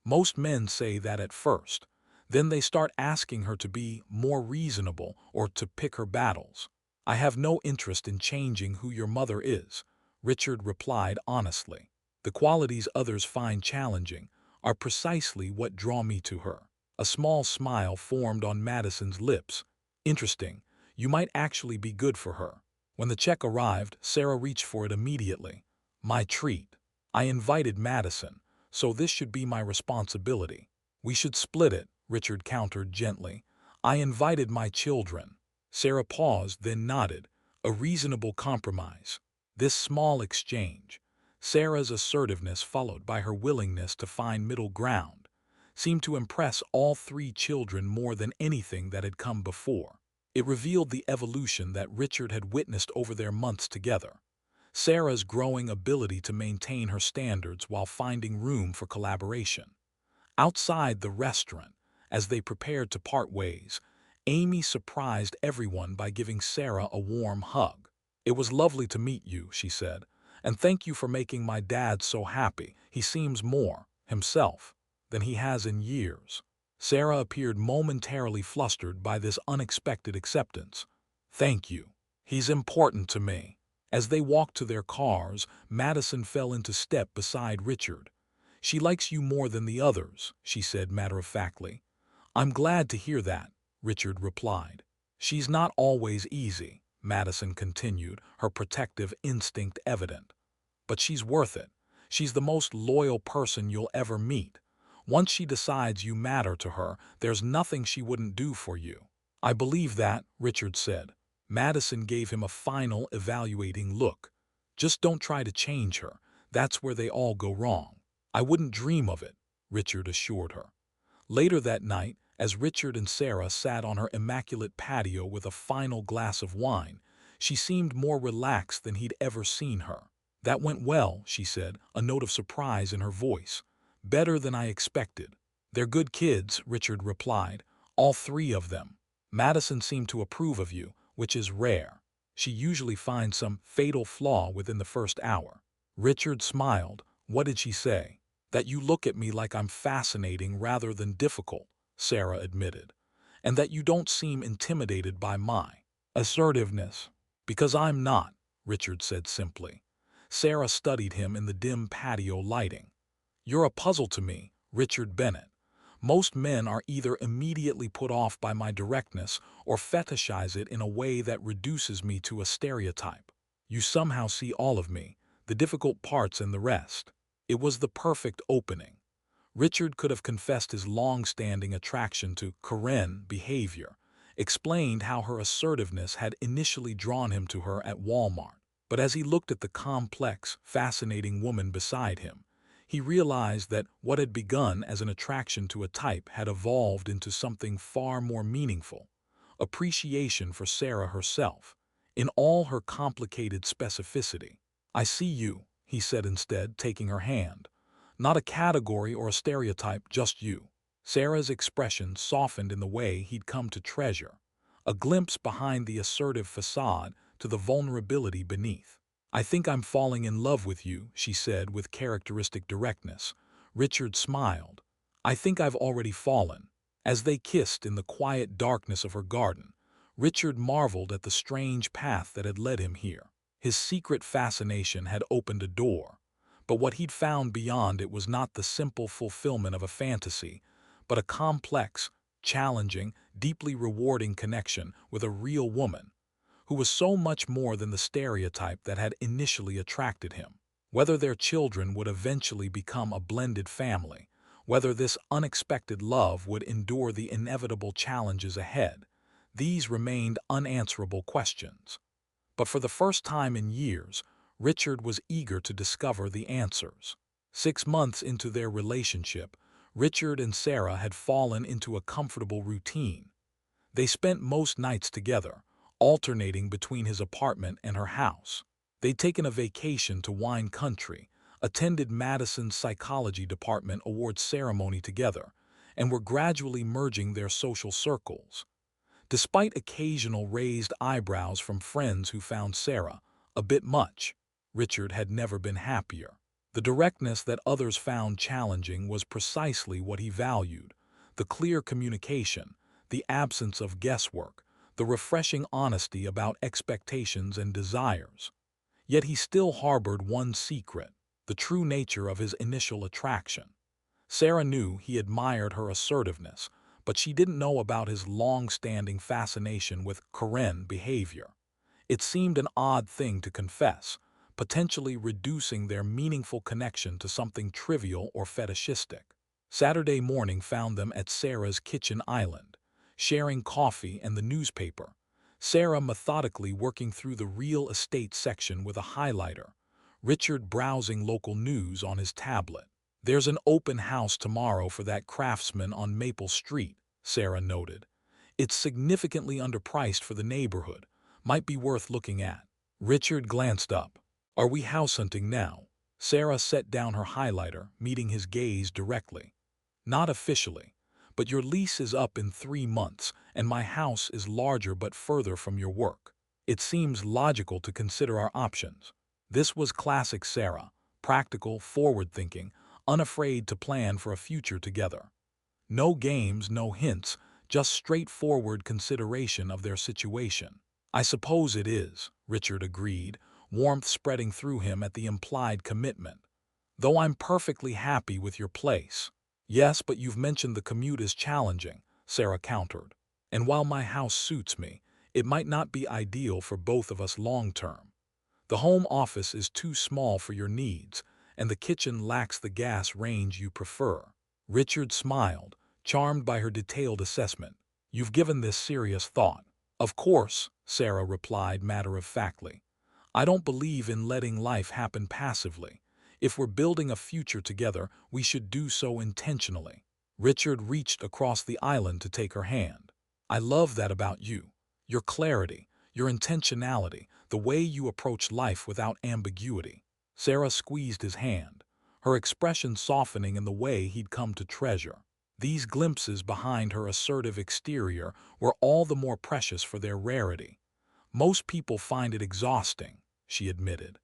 Most men say that at first. Then they start asking her to be more reasonable or to pick her battles. I have no interest in changing who your mother is, Richard replied honestly. The qualities others find challenging are precisely what draw me to her. A small smile formed on Madison's lips. Interesting, you might actually be good for her. When the check arrived, Sarah reached for it immediately. My treat. I invited Madison, so this should be my responsibility. We should split it, Richard countered gently. I invited my children. Sarah paused, then nodded. A reasonable compromise. This small exchange, Sarah's assertiveness followed by her willingness to find middle ground, seemed to impress all three children more than anything that had come before. It revealed the evolution that Richard had witnessed over their months together. Sarah's growing ability to maintain her standards while finding room for collaboration. Outside the restaurant, as they prepared to part ways, Amy surprised everyone by giving Sarah a warm hug. It was lovely to meet you, she said, and thank you for making my dad so happy. He seems more himself than he has in years. Sarah appeared momentarily flustered by this unexpected acceptance. Thank you. He's important to me. As they walked to their cars, Madison fell into step beside Richard. She likes you more than the others, she said matter-of-factly. I'm glad to hear that, Richard replied. She's not always easy, Madison continued, her protective instinct evident. But she's worth it. She's the most loyal person you'll ever meet. Once she decides you matter to her, there's nothing she wouldn't do for you. I believe that, Richard said. Madison gave him a final evaluating look. Just don't try to change her. That's where they all go wrong. I wouldn't dream of it, Richard assured her. Later that night, as Richard and Sarah sat on her immaculate patio with a final glass of wine, she seemed more relaxed than he'd ever seen her. That went well, she said, a note of surprise in her voice. Better than I expected. They're good kids, Richard replied. All three of them. Madison seemed to approve of you, which is rare. She usually finds some fatal flaw within the first hour. Richard smiled. What did she say? That you look at me like I'm fascinating rather than difficult, Sarah admitted. And that you don't seem intimidated by my assertiveness. Because I'm not, Richard said simply. Sarah studied him in the dim patio lighting. You're a puzzle to me, Richard Bennett. Most men are either immediately put off by my directness or fetishize it in a way that reduces me to a stereotype. You somehow see all of me, the difficult parts and the rest. It was the perfect opening. Richard could have confessed his long-standing attraction to Karen behavior, explained how her assertiveness had initially drawn him to her at Walmart. But as he looked at the complex, fascinating woman beside him, He realized that what had begun as an attraction to a type had evolved into something far more meaningful: appreciation for Sarah herself, in all her complicated specificity. "I see you," he said instead, taking her hand. "Not a category or a stereotype, just you." Sarah's expression softened in the way he'd come to treasure, a glimpse behind the assertive facade to the vulnerability beneath. "I think I'm falling in love with you," she said with characteristic directness. Richard smiled. "I think I've already fallen." As they kissed in the quiet darkness of her garden, Richard marveled at the strange path that had led him here. His secret fascination had opened a door, but what he'd found beyond it was not the simple fulfillment of a fantasy, but a complex, challenging, deeply rewarding connection with a real woman, who was so much more than the stereotype that had initially attracted him. Whether their children would eventually become a blended family, whether this unexpected love would endure the inevitable challenges ahead, these remained unanswerable questions. But for the first time in years, Richard was eager to discover the answers. 6 months into their relationship, Richard and Sarah had fallen into a comfortable routine. They spent most nights together, alternating between his apartment and her house. They'd taken a vacation to wine country, attended Madison's psychology department awards ceremony together, and were gradually merging their social circles. Despite occasional raised eyebrows from friends who found Sarah a bit much, Richard had never been happier. The directness that others found challenging was precisely what he valued: the clear communication, the absence of guesswork, the refreshing honesty about expectations and desires. Yet he still harbored one secret: the true nature of his initial attraction. Sarah knew he admired her assertiveness, but she didn't know about his long-standing fascination with Karen behavior. It seemed an odd thing to confess, potentially reducing their meaningful connection to something trivial or fetishistic. Saturday morning found them at Sarah's kitchen island, sharing coffee and the newspaper, Sarah methodically working through the real estate section with a highlighter, Richard browsing local news on his tablet. "There's an open house tomorrow for that craftsman on Maple Street," Sarah noted. "It's significantly underpriced for the neighborhood. Might be worth looking at." Richard glanced up. "Are we house hunting now?" Sarah set down her highlighter, meeting his gaze directly. "Not officially, but your lease is up in 3 months, and my house is larger but further from your work. It seems logical to consider our options." This was classic Sarah, practical, forward-thinking, unafraid to plan for a future together. No games, no hints, just straightforward consideration of their situation. "I suppose it is," Richard agreed, warmth spreading through him at the implied commitment. "Though I'm perfectly happy with your place." "Yes, but you've mentioned the commute is challenging," Sarah countered. "And while my house suits me, it might not be ideal for both of us long-term. The home office is too small for your needs, and the kitchen lacks the gas range you prefer." Richard smiled, charmed by her detailed assessment. "You've given this serious thought." "Of course," Sarah replied matter-of-factly. "I don't believe in letting life happen passively. If we're building a future together, we should do so intentionally." Richard reached across the island to take her hand. "I love that about you. Your clarity, your intentionality, the way you approach life without ambiguity." Sarah squeezed his hand, her expression softening in the way he'd come to treasure. These glimpses behind her assertive exterior were all the more precious for their rarity. "Most people find it exhausting," she admitted.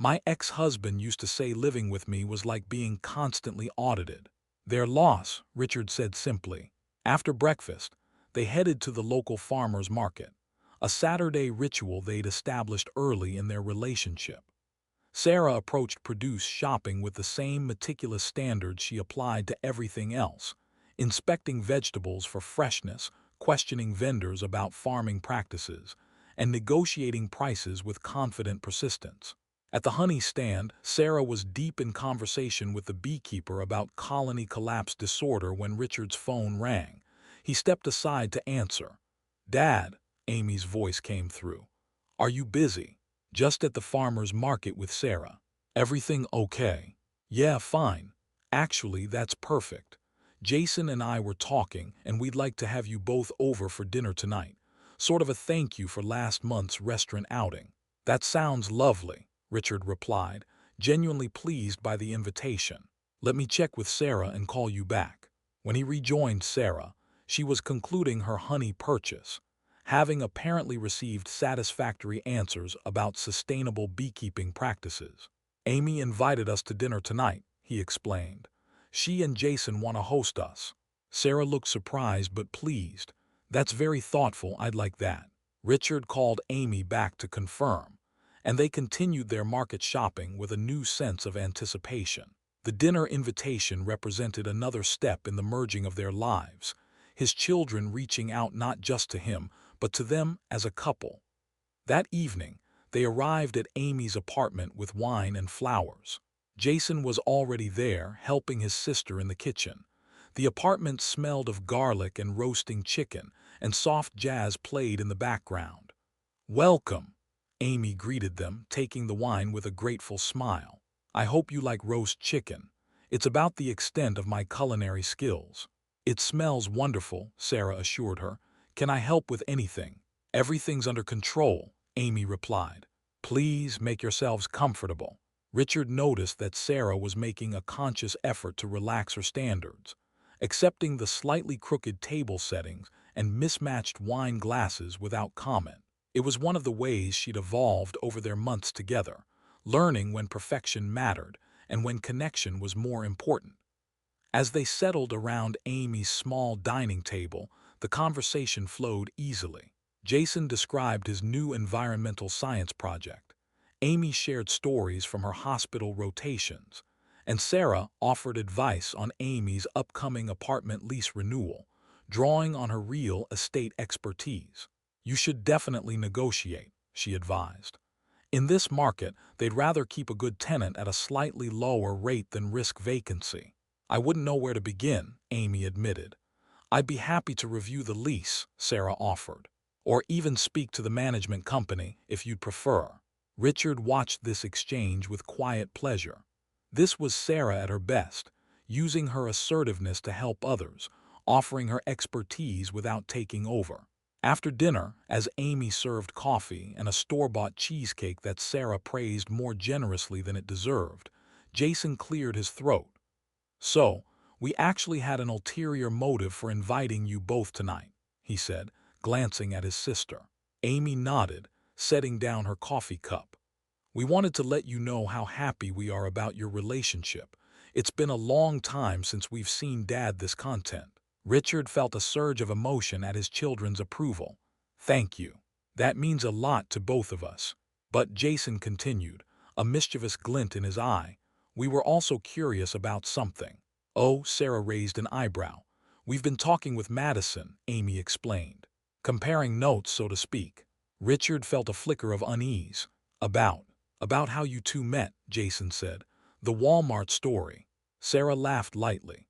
"My ex-husband used to say living with me was like being constantly audited." "Their loss," Richard said simply. After breakfast, they headed to the local farmer's market, a Saturday ritual they'd established early in their relationship. Sarah approached produce shopping with the same meticulous standards she applied to everything else, inspecting vegetables for freshness, questioning vendors about farming practices, and negotiating prices with confident persistence. At the honey stand, Sarah was deep in conversation with the beekeeper about colony collapse disorder when Richard's phone rang. He stepped aside to answer. "Dad," Amy's voice came through. "Are you busy?" "Just at the farmer's market with Sarah." "Everything okay?" Yeah, fine. Actually, that's perfect. Jason and I were talking, and we'd like to have you both over for dinner tonight. Sort of a thank you for last month's restaurant outing. That sounds lovely, Richard replied, genuinely pleased by the invitation. Let me check with Sarah and call you back. When he rejoined Sarah, she was concluding her honey purchase, having apparently received satisfactory answers about sustainable beekeeping practices. Amy invited us to dinner tonight, he explained. She and Jason want to host us. Sarah looked surprised but pleased. That's very thoughtful, I'd like that. Richard called Amy back to confirm, and they continued their market shopping with a new sense of anticipation. The dinner invitation represented another step in the merging of their lives, his children reaching out not just to him, but to them as a couple. That evening, they arrived at Amy's apartment with wine and flowers. Jason was already there, helping his sister in the kitchen. The apartment smelled of garlic and roasting chicken, and soft jazz played in the background. "Welcome," Amy greeted them, taking the wine with a grateful smile. "I hope you like roast chicken. It's about the extent of my culinary skills." "It smells wonderful," Sarah assured her. "Can I help with anything?" "Everything's under control," Amy replied. "Please make yourselves comfortable." Richard noticed that Sarah was making a conscious effort to relax her standards, accepting the slightly crooked table settings and mismatched wine glasses without comment. It was one of the ways she'd evolved over their months together, learning when perfection mattered and when connection was more important. As they settled around Amy's small dining table, the conversation flowed easily. Jason described his new environmental science project. Amy shared stories from her hospital rotations, and Sarah offered advice on Amy's upcoming apartment lease renewal, drawing on her real estate expertise. "You should definitely negotiate," she advised. "In this market, they'd rather keep a good tenant at a slightly lower rate than risk vacancy." "I wouldn't know where to begin," Amy admitted. "I'd be happy to review the lease," Sarah offered, "or even speak to the management company if you'd prefer." Richard watched this exchange with quiet pleasure. This was Sarah at her best, using her assertiveness to help others, offering her expertise without taking over. After dinner, as Amy served coffee and a store-bought cheesecake that Sarah praised more generously than it deserved, Jason cleared his throat. "So, we actually had an ulterior motive for inviting you both tonight," he said, glancing at his sister. Amy nodded, setting down her coffee cup. "We wanted to let you know how happy we are about your relationship. It's been a long time since we've seen Dad this content." Richard felt a surge of emotion at his children's approval. "Thank you. That means a lot to both of us." But Jason continued, a mischievous glint in his eye. "We were also curious about something." "Oh," Sarah raised an eyebrow. "We've been talking with Madison," Amy explained. "Comparing notes, so to speak." Richard felt a flicker of unease. About how you two met," Jason said. "The Walmart story." Sarah laughed lightly.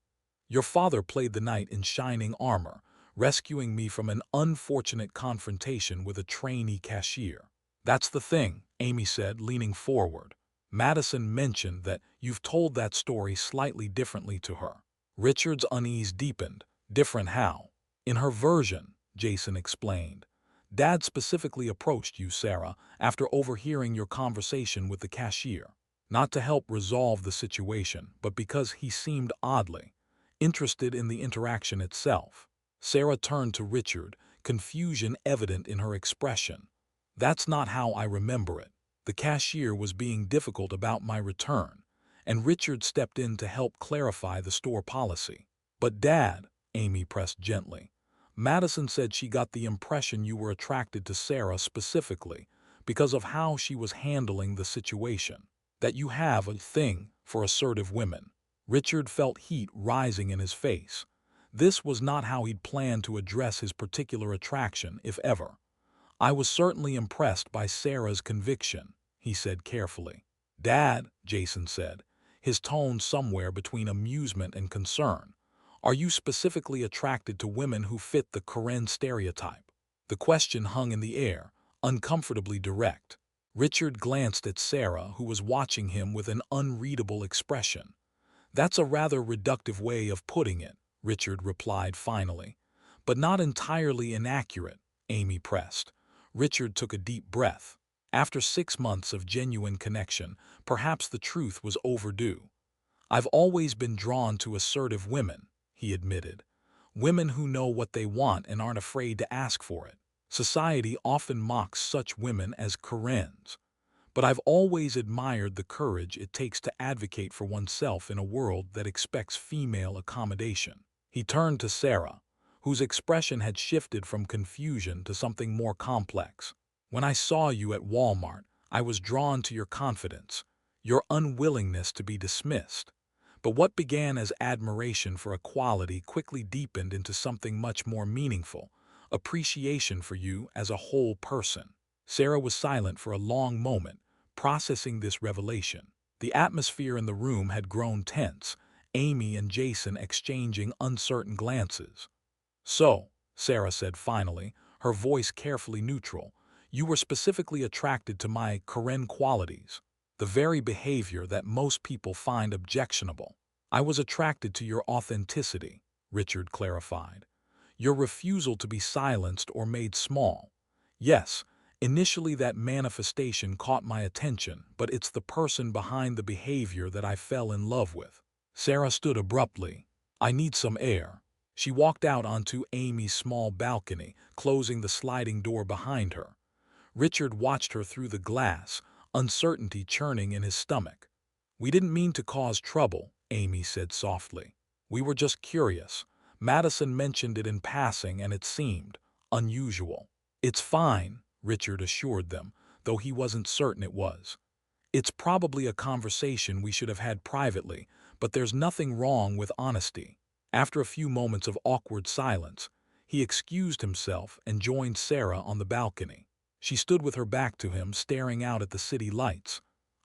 "Your father played the knight in shining armor, rescuing me from an unfortunate confrontation with a trainee cashier." "That's the thing," Amy said, leaning forward. "Madison mentioned that you've told that story slightly differently to her." Richard's unease deepened. "Different how?" "In her version," Jason explained. "Dad specifically approached you, Sarah, after overhearing your conversation with the cashier. Not to help resolve the situation, but because he seemed oddly interested in the interaction itself." Sarah turned to Richard, confusion evident in her expression. "That's not how I remember it. The cashier was being difficult about my return, and Richard stepped in to help clarify the store policy." "But Dad," Amy pressed gently, "Madison said she got the impression you were attracted to Sarah specifically because of how she was handling the situation. That you have a thing for assertive women." Richard felt heat rising in his face. This was not how he'd planned to address his particular attraction, if ever. "I was certainly impressed by Sarah's conviction," he said carefully. "Dad," Jason said, his tone somewhere between amusement and concern, "are you specifically attracted to women who fit the Karen stereotype?" The question hung in the air, uncomfortably direct. Richard glanced at Sarah, who was watching him with an unreadable expression. "That's a rather reductive way of putting it," Richard replied finally. "But not entirely inaccurate," Amy pressed. Richard took a deep breath. After 6 months of genuine connection, perhaps the truth was overdue. "I've always been drawn to assertive women," he admitted. "Women who know what they want and aren't afraid to ask for it. Society often mocks such women as Karens. But I've always admired the courage it takes to advocate for oneself in a world that expects female accommodation." He turned to Sarah, whose expression had shifted from confusion to something more complex. "When I saw you at Walmart, I was drawn to your confidence, your unwillingness to be dismissed. But what began as admiration for equality quickly deepened into something much more meaningful: appreciation for you as a whole person." Sarah was silent for a long moment, processing this revelation. The atmosphere in the room had grown tense, Amy and Jason exchanging uncertain glances. "So," Sarah said finally, her voice carefully neutral, "you were specifically attracted to my Karen qualities, the very behavior that most people find objectionable." "I was attracted to your authenticity," Richard clarified. "Your refusal to be silenced or made small. Yes, initially that manifestation caught my attention, but it's the person behind the behavior that I fell in love with." Sarah stood abruptly. "I need some air." She walked out onto Amy's small balcony, closing the sliding door behind her. Richard watched her through the glass, uncertainty churning in his stomach. "We didn't mean to cause trouble," Amy said softly. "We were just curious. Madison mentioned it in passing and it seemed unusual." "It's fine," Richard assured them, though he wasn't certain it was. "It's probably a conversation we should have had privately, but there's nothing wrong with honesty." After a few moments of awkward silence, he excused himself and joined Sarah on the balcony. She stood with her back to him, staring out at the city lights.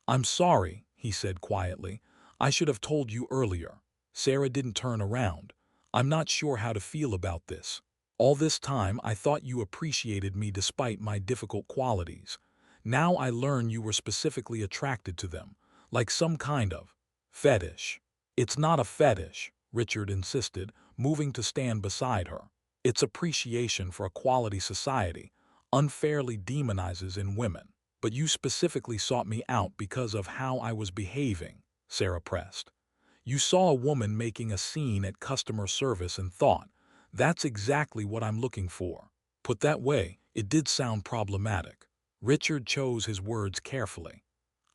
"I'm sorry," he said quietly. "I should have told you earlier." Sarah didn't turn around. "I'm not sure how to feel about this. All this time I thought you appreciated me despite my difficult qualities. Now I learn you were specifically attracted to them, like some kind of fetish." "It's not a fetish," Richard insisted, moving to stand beside her. "It's appreciation for a quality society unfairly demonizes in women." "But you specifically sought me out because of how I was behaving," Sarah pressed. "You saw a woman making a scene at customer service and thought, 'That's exactly what I'm looking for.'" Put that way, it did sound problematic. Richard chose his words carefully.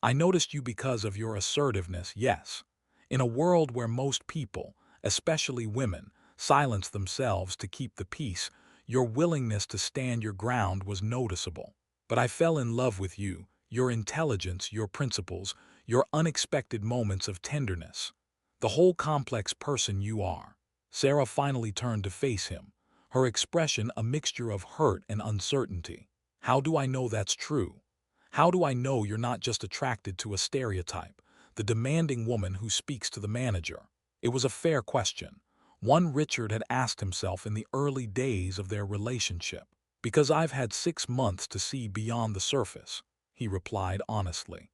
"I noticed you because of your assertiveness, yes. In a world where most people, especially women, silence themselves to keep the peace, your willingness to stand your ground was noticeable. But I fell in love with you, your intelligence, your principles, your unexpected moments of tenderness. The whole complex person you are." Sarah finally turned to face him, her expression a mixture of hurt and uncertainty. "How do I know that's true? How do I know you're not just attracted to a stereotype, the demanding woman who speaks to the manager?" It was a fair question, one Richard had asked himself in the early days of their relationship. "Because I've had 6 months to see beyond the surface," he replied honestly.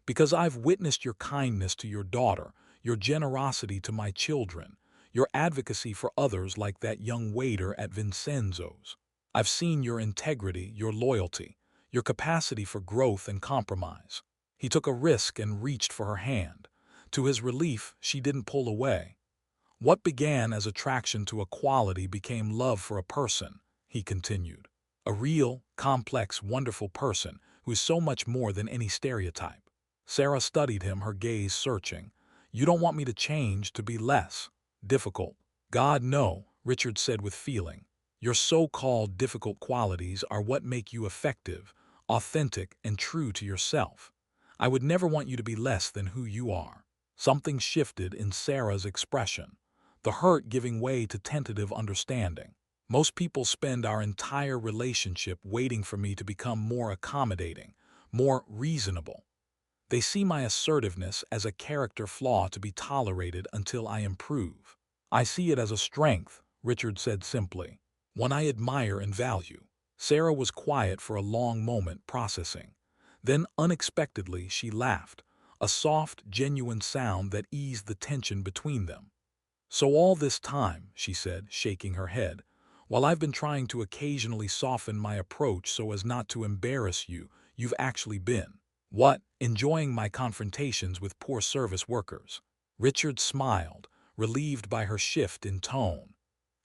"Because I've witnessed your kindness to your daughter, your generosity to my children, your advocacy for others like that young waiter at Vincenzo's. I've seen your integrity, your loyalty, your capacity for growth and compromise." He took a risk and reached for her hand. To his relief, she didn't pull away. "What began as attraction to a quality became love for a person," he continued. "A real, complex, wonderful person who is so much more than any stereotype." Sarah studied him, her gaze searching. "You don't want me to change, to be less difficult?" "God, no," Richard said with feeling. "Your so-called difficult qualities are what make you effective, authentic, and true to yourself. I would never want you to be less than who you are." Something shifted in Sarah's expression, the hurt giving way to tentative understanding. "Most people spend our entire relationship waiting for me to become more accommodating, more reasonable. They see my assertiveness as a character flaw to be tolerated until I improve. I see it as a strength," Richard said simply, "one I admire and value." Sarah was quiet for a long moment, processing. Then, unexpectedly, she laughed, a soft, genuine sound that eased the tension between them. "So all this time," she said, shaking her head, "while I've been trying to occasionally soften my approach so as not to embarrass you, you've actually been, what, enjoying my confrontations with poor service workers." Richard smiled, relieved by her shift in tone.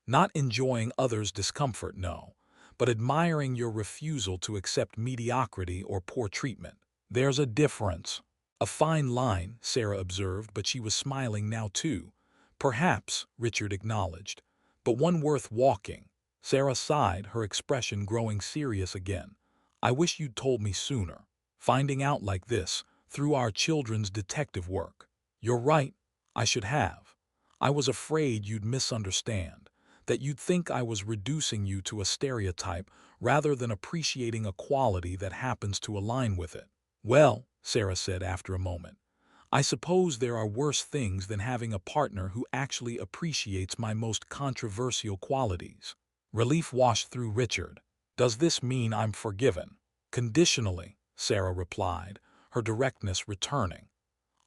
"Not enjoying others' discomfort, no, but admiring your refusal to accept mediocrity or poor treatment. There's a difference." "A fine line," Sarah observed, but she was smiling now too. "Perhaps," Richard acknowledged, "but one worth walking." Sarah sighed, her expression growing serious again. "I wish you'd told me sooner. Finding out like this, through our children's detective work." "You're right, I should have. I was afraid you'd misunderstand, that you'd think I was reducing you to a stereotype rather than appreciating a quality that happens to align with it." "Well," Sarah said after a moment, "I suppose there are worse things than having a partner who actually appreciates my most controversial qualities." Relief washed through Richard. "Does this mean I'm forgiven?" "Conditionally," Sarah replied, her directness returning.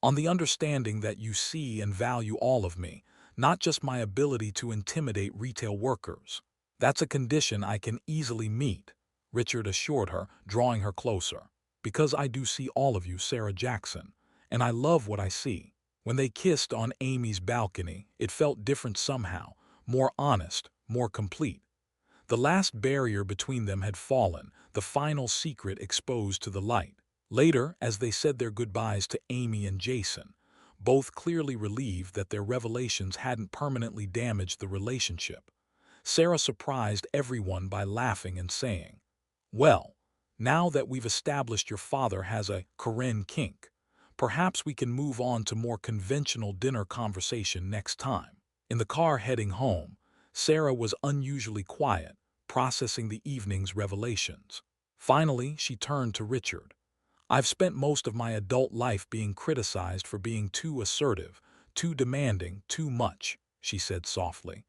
"On the understanding that you see and value all of me, not just my ability to intimidate retail workers." "That's a condition I can easily meet," Richard assured her, drawing her closer. "Because I do see all of you, Sarah Jackson, and I love what I see." When they kissed on Amy's balcony, it felt different somehow, more honest, more complete. The last barrier between them had fallen, the final secret exposed to the light. Later, as they said their goodbyes to Amy and Jason, both clearly relieved that their revelations hadn't permanently damaged the relationship, Sarah surprised everyone by laughing and saying, "Well, now that we've established your father has a Karen kink, perhaps we can move on to more conventional dinner conversation next time." In the car heading home, Sarah was unusually quiet, processing the evening's revelations. Finally, she turned to Richard. "I've spent most of my adult life being criticized for being too assertive, too demanding, too much," she said softly.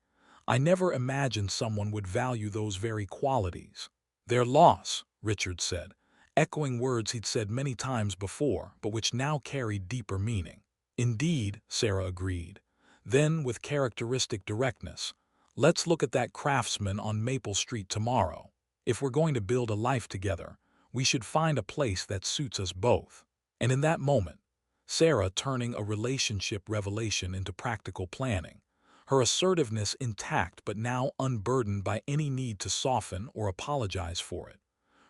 "I never imagined someone would value those very qualities." "Their loss," Richard said, echoing words he'd said many times before, but which now carried deeper meaning. "Indeed," Sarah agreed. Then, with characteristic directness, "Let's look at that craftsman on Maple Street tomorrow. If we're going to build a life together, we should find a place that suits us both." And in that moment, Sarah turning a relationship revelation into practical planning, her assertiveness intact but now unburdened by any need to soften or apologize for it,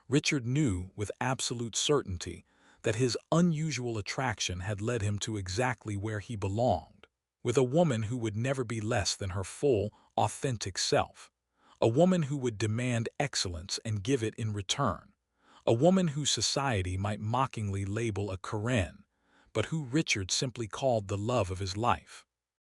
Richard knew with absolute certainty that his unusual attraction had led him to exactly where he belonged, with a woman who would never be less than her full, authentic self, a woman who would demand excellence and give it in return, a woman who society might mockingly label a Karen, but who Richard simply called the love of his life.